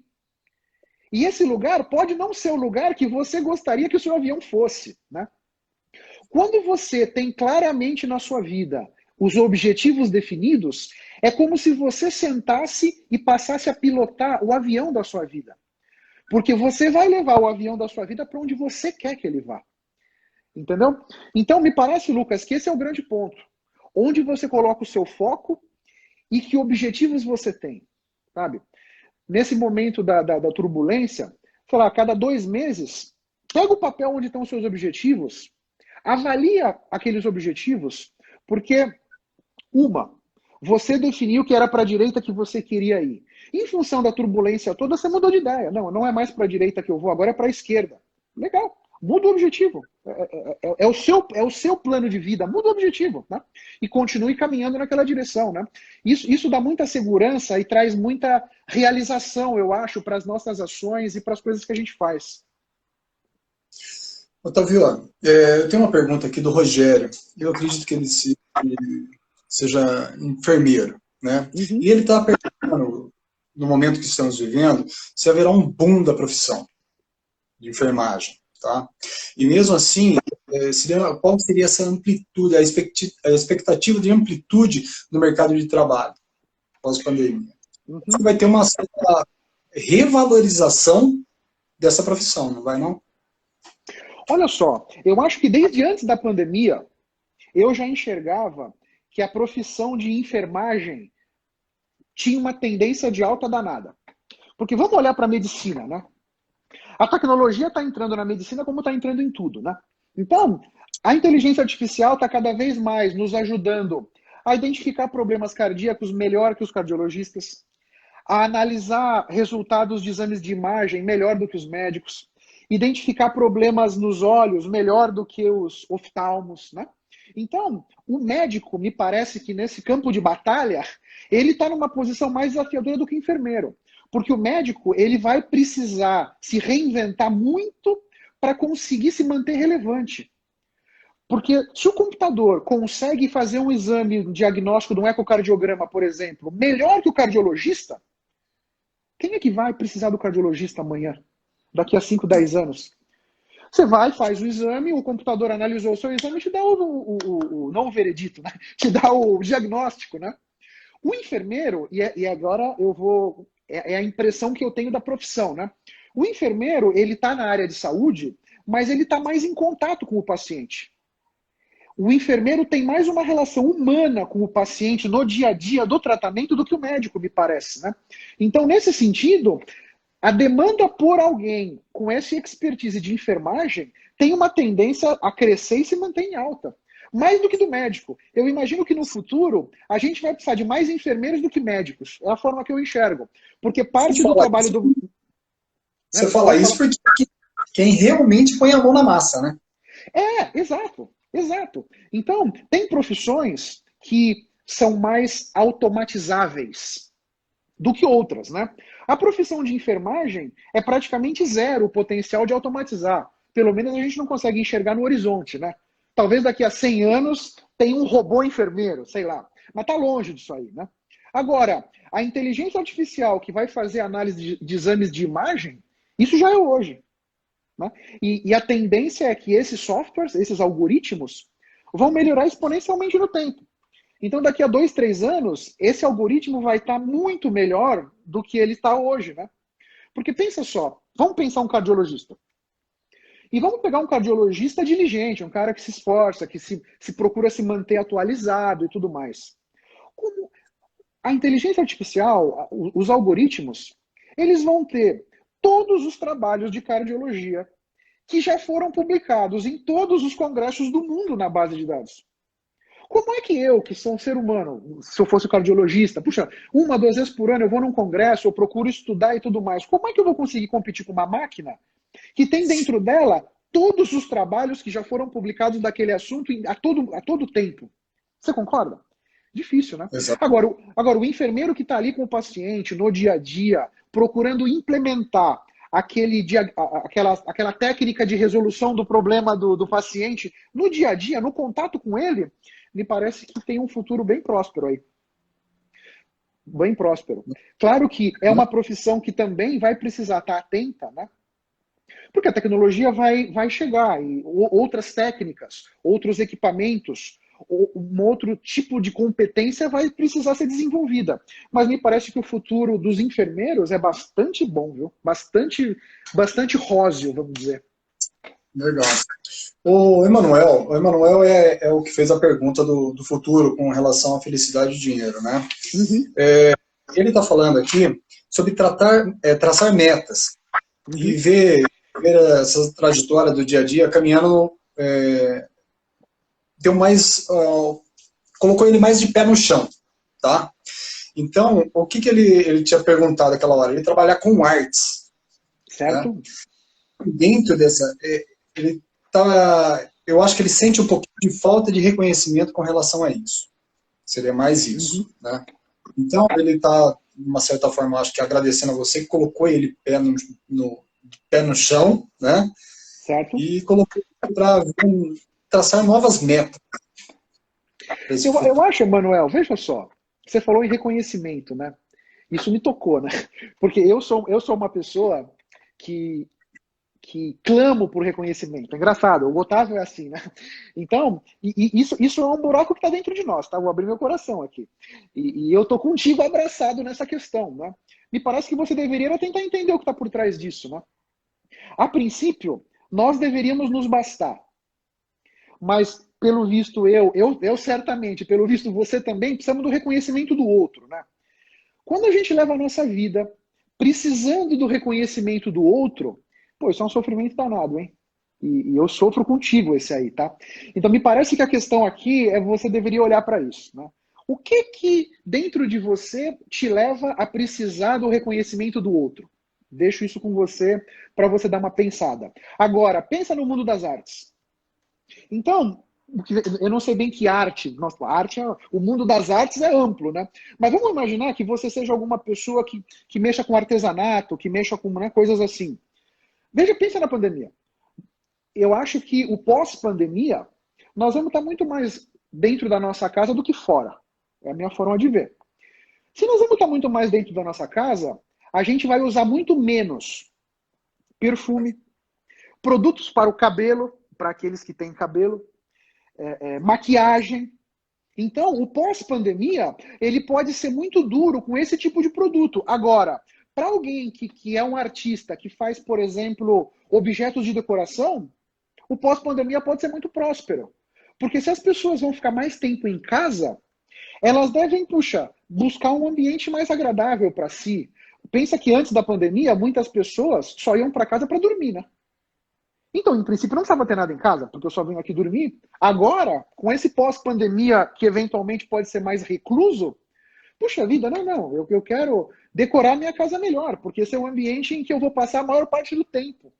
Speaker 2: E esse lugar pode não ser o lugar que você gostaria que o seu avião fosse, né? Quando você tem claramente na sua vida os objetivos definidos, é como se você sentasse e passasse a pilotar o avião da sua vida. Porque você vai levar o avião da sua vida para onde você quer que ele vá. Entendeu? Então, me parece, Lucas, que esse é o grande ponto. Onde você coloca o seu foco e que objetivos você tem, sabe? Nesse momento da turbulência, sei lá, a cada 2 meses, pega o papel onde estão os seus objetivos, avalia aqueles objetivos, porque, você definiu que era para a direita que você queria ir. Em função da turbulência toda, você mudou de ideia. Não é mais para a direita que eu vou, agora é para a esquerda. Legal, muda o objetivo. É o seu plano de vida, muda o objetivo, né? E continue caminhando naquela direção, né? Isso dá muita segurança e traz muita realização, eu acho, para as nossas ações e para as coisas que a gente faz.
Speaker 1: Otávio, eu tenho uma pergunta aqui do Rogério. Eu acredito que ele seja enfermeiro, né?
Speaker 2: Uhum.
Speaker 1: E ele está perguntando, no momento que estamos vivendo, se haverá um boom da profissão de enfermagem, tá? E mesmo assim, qual seria essa amplitude, a expectativa de amplitude no mercado de trabalho pós-pandemia?
Speaker 2: Uhum.
Speaker 1: Vai ter uma certa revalorização dessa profissão, não vai não?
Speaker 2: Olha só, eu acho que desde antes da pandemia, eu já enxergava que a profissão de enfermagem tinha uma tendência de alta danada. Porque vamos olhar para a medicina, né? A tecnologia está entrando na medicina como está entrando em tudo, né? Então, a inteligência artificial está cada vez mais nos ajudando a identificar problemas cardíacos melhor que os cardiologistas, a analisar resultados de exames de imagem melhor do que os médicos, identificar problemas nos olhos melhor do que os oftalmos, né? Então, o médico, me parece que nesse campo de batalha, ele está numa posição mais desafiadora do que o enfermeiro. Porque o médico, ele vai precisar se reinventar muito para conseguir se manter relevante. Porque se o computador consegue fazer um exame diagnóstico de um ecocardiograma, por exemplo, melhor que o cardiologista, quem é que vai precisar do cardiologista amanhã? Daqui a 5, 10 anos? Você vai, faz o exame, o computador analisou o seu exame e te dá não o veredito, né? Te dá o diagnóstico, né? O enfermeiro, e agora eu vou é a impressão que eu tenho da profissão, né? O enfermeiro, ele está na área de saúde, mas ele está mais em contato com o paciente. O enfermeiro tem mais uma relação humana com o paciente no dia a dia do tratamento do que o médico, me parece, né? Então, nesse sentido, a demanda por alguém com essa expertise de enfermagem tem uma tendência a crescer e se manter em alta. Mais do que do médico. Eu imagino que no futuro a gente vai precisar de mais enfermeiros do que médicos. É a forma que eu enxergo. Porque parte do trabalho do...
Speaker 1: Você fala isso porque quem realmente põe a mão na massa, né?
Speaker 2: Exato. Exato. Então, tem profissões que são mais automatizáveis do que outras, né? A profissão de enfermagem é praticamente zero o potencial de automatizar. Pelo menos a gente não consegue enxergar no horizonte, né? Talvez daqui a 100 anos tenha um robô enfermeiro, sei lá. Mas tá longe disso aí, né? Agora, a inteligência artificial que vai fazer análise de exames de imagem, isso já é hoje. Né? E a tendência é que esses softwares, esses algoritmos, vão melhorar exponencialmente no tempo. Então, daqui a 2, 3 anos, esse algoritmo vai estar muito melhor do que ele está hoje. Né? Porque pensa só, vamos pensar um cardiologista. E vamos pegar um cardiologista diligente, um cara que se esforça, que se procura se manter atualizado e tudo mais. Como a inteligência artificial, os algoritmos, eles vão ter todos os trabalhos de cardiologia que já foram publicados em todos os congressos do mundo na base de dados. Como é que eu, que sou um ser humano, se eu fosse cardiologista, puxa, 1, 2 vezes por ano eu vou num congresso, eu procuro estudar e tudo mais, como é que eu vou conseguir competir com uma máquina que tem dentro dela todos os trabalhos que já foram publicados daquele assunto a todo tempo? Você concorda? Difícil, né?
Speaker 1: Exato.
Speaker 2: Agora, o enfermeiro que está ali com o paciente no dia a dia, procurando implementar aquela técnica de resolução do problema do paciente no dia a dia, no contato com ele, me parece que tem um futuro bem próspero aí. Bem próspero. Claro que é uma profissão que também vai precisar estar atenta, né? Porque a tecnologia vai chegar e outras técnicas, outros equipamentos, um outro tipo de competência vai precisar ser desenvolvida. Mas me parece que o futuro dos enfermeiros é bastante bom, viu? Bastante róseo, vamos dizer.
Speaker 1: Legal. O Emanuel é o que fez a pergunta do futuro com relação à felicidade e dinheiro, né?
Speaker 2: Uhum.
Speaker 1: Ele está falando aqui sobre traçar metas e ver essa trajetória do dia a dia caminhando, colocou ele mais de pé no chão, tá? Então, o que ele tinha perguntado naquela hora? Ele trabalhar com artes.
Speaker 2: Certo.
Speaker 1: Né? Dentro dessa... eu acho que ele sente um pouquinho de falta de reconhecimento com relação a isso. Seria mais isso. Né? Então, ele está, de uma certa forma, acho que agradecendo a você, que colocou ele pé no chão, né?
Speaker 2: Certo.
Speaker 1: E colocou para traçar novas metas.
Speaker 2: Eu acho, Emanuel, veja só, você falou em reconhecimento, né? Isso me tocou, né? Porque eu sou uma pessoa que clamo por reconhecimento. É engraçado, o Otávio é assim, né? Então, isso é um buraco que está dentro de nós, tá? Vou abrir meu coração aqui. E eu tô contigo abraçado nessa questão, né? Me parece que você deveria tentar entender o que está por trás disso, né? A princípio, nós deveríamos nos bastar. Mas, pelo visto eu certamente, pelo visto você também, precisamos do reconhecimento do outro, né? Quando a gente leva a nossa vida precisando do reconhecimento do outro, pô, isso é um sofrimento danado, hein? E eu sofro contigo esse aí, tá? Então me parece que a questão aqui é você deveria olhar para isso, né? O que dentro de você te leva a precisar do reconhecimento do outro? Deixo isso com você para você dar uma pensada. Agora, pensa no mundo das artes. Então, eu não sei bem que arte. Nossa, o mundo das artes é amplo, né? Mas vamos imaginar que você seja alguma pessoa que mexa com artesanato, que mexa com, né, coisas assim. Pensa na pandemia. Eu acho que o pós-pandemia, nós vamos estar muito mais dentro da nossa casa do que fora. É a minha forma de ver. Se nós vamos estar muito mais dentro da nossa casa, a gente vai usar muito menos perfume, produtos para o cabelo, para aqueles que têm cabelo, maquiagem. Então, o pós-pandemia, ele pode ser muito duro com esse tipo de produto. Agora, para alguém que é um artista, que faz, por exemplo, objetos de decoração, o pós-pandemia pode ser muito próspero. Porque se as pessoas vão ficar mais tempo em casa, elas devem, puxa, buscar um ambiente mais agradável para si. Pensa que antes da pandemia, muitas pessoas só iam para casa para dormir, né? Então, em princípio, não precisava ter nada em casa, porque eu só venho aqui dormir. Agora, com esse pós-pandemia, que eventualmente pode ser mais recluso, puxa vida, não, eu quero decorar minha casa melhor, porque esse é um ambiente em que eu vou passar a maior parte do tempo.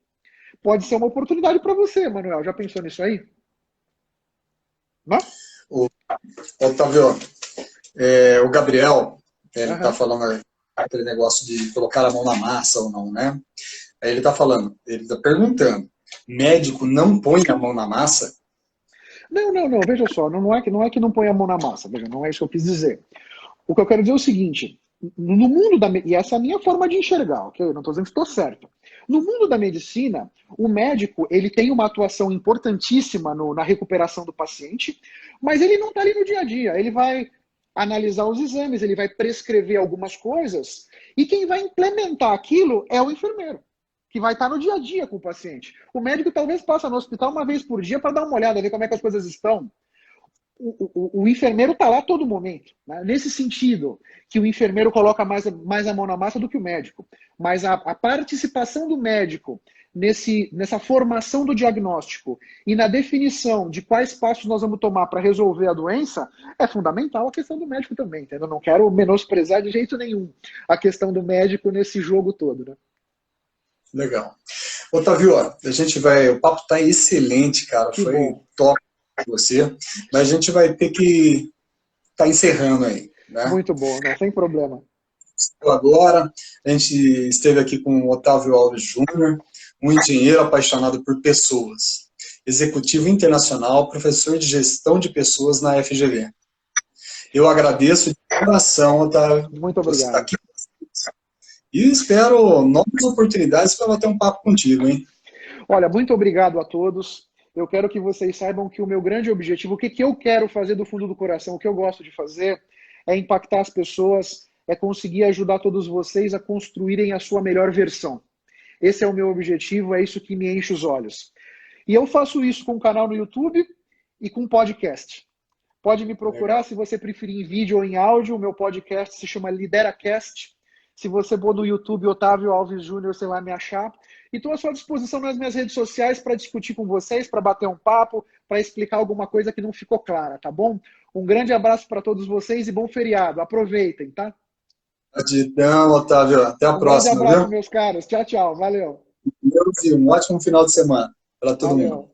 Speaker 2: Pode ser uma oportunidade para você, Manuel. Já pensou nisso aí? Não?
Speaker 1: Otávio, o Gabriel, ele está falando aquele negócio de colocar a mão na massa ou não, né? Aí ele está falando, ele está perguntando, médico não põe a mão na massa?
Speaker 2: Não, veja só, não é que não põe a mão na massa, veja, não é isso que eu quis dizer. O que eu quero dizer é o seguinte, no mundo e essa é a minha forma de enxergar, ok? Eu não estou dizendo que estou certo. No mundo da medicina, o médico ele tem uma atuação importantíssima na recuperação do paciente, mas ele não está ali no dia a dia. Ele vai analisar os exames, ele vai prescrever algumas coisas, e quem vai implementar aquilo é o enfermeiro, que vai estar no dia a dia com o paciente. O médico talvez passe no hospital uma vez por dia para dar uma olhada, ver como é que as coisas estão. O enfermeiro está lá a todo momento, né? Nesse sentido, que o enfermeiro coloca mais a mão na massa do que o médico. Mas a participação do médico nessa formação do diagnóstico e na definição de quais passos nós vamos tomar para resolver a doença é fundamental a questão do médico também. Entendeu? Eu não quero menosprezar de jeito nenhum a questão do médico nesse jogo todo, né?
Speaker 1: Legal. Otávio, o papo está excelente, cara.
Speaker 2: Que
Speaker 1: Foi
Speaker 2: bom.
Speaker 1: top com você, mas a gente vai ter que estar encerrando aí, né?
Speaker 2: Muito bom, não, sem problema.
Speaker 1: Agora, a gente esteve aqui com o Otávio Alves Júnior, um engenheiro apaixonado por pessoas, executivo internacional, professor de gestão de pessoas na FGV. Eu agradeço de coração, Otávio,
Speaker 2: Muito
Speaker 1: você estar
Speaker 2: obrigado.
Speaker 1: aqui. E espero novas oportunidades para bater um papo contigo, hein?
Speaker 2: Olha, muito obrigado a todos. Eu quero que vocês saibam que o meu grande objetivo, o que eu quero fazer do fundo do coração, o que eu gosto de fazer, é impactar as pessoas, é conseguir ajudar todos vocês a construírem a sua melhor versão. Esse é o meu objetivo, é isso que me enche os olhos. E eu faço isso com um canal no YouTube e com um podcast. Pode me procurar. Legal. Se você preferir em vídeo ou em áudio. O meu podcast se chama LideraCast. Se você for no YouTube, Otávio Alves Júnior, você vai me achar. E estou à sua disposição nas minhas redes sociais para discutir com vocês, para bater um papo, para explicar alguma coisa que não ficou clara, tá bom? Um grande abraço para todos vocês e bom feriado. Aproveitem, tá?
Speaker 1: Gratidão, Otávio. Até a próxima,
Speaker 2: grande abraço,
Speaker 1: viu?
Speaker 2: meus caros. Tchau, tchau. Valeu.
Speaker 1: Um ótimo final de semana para todo mundo.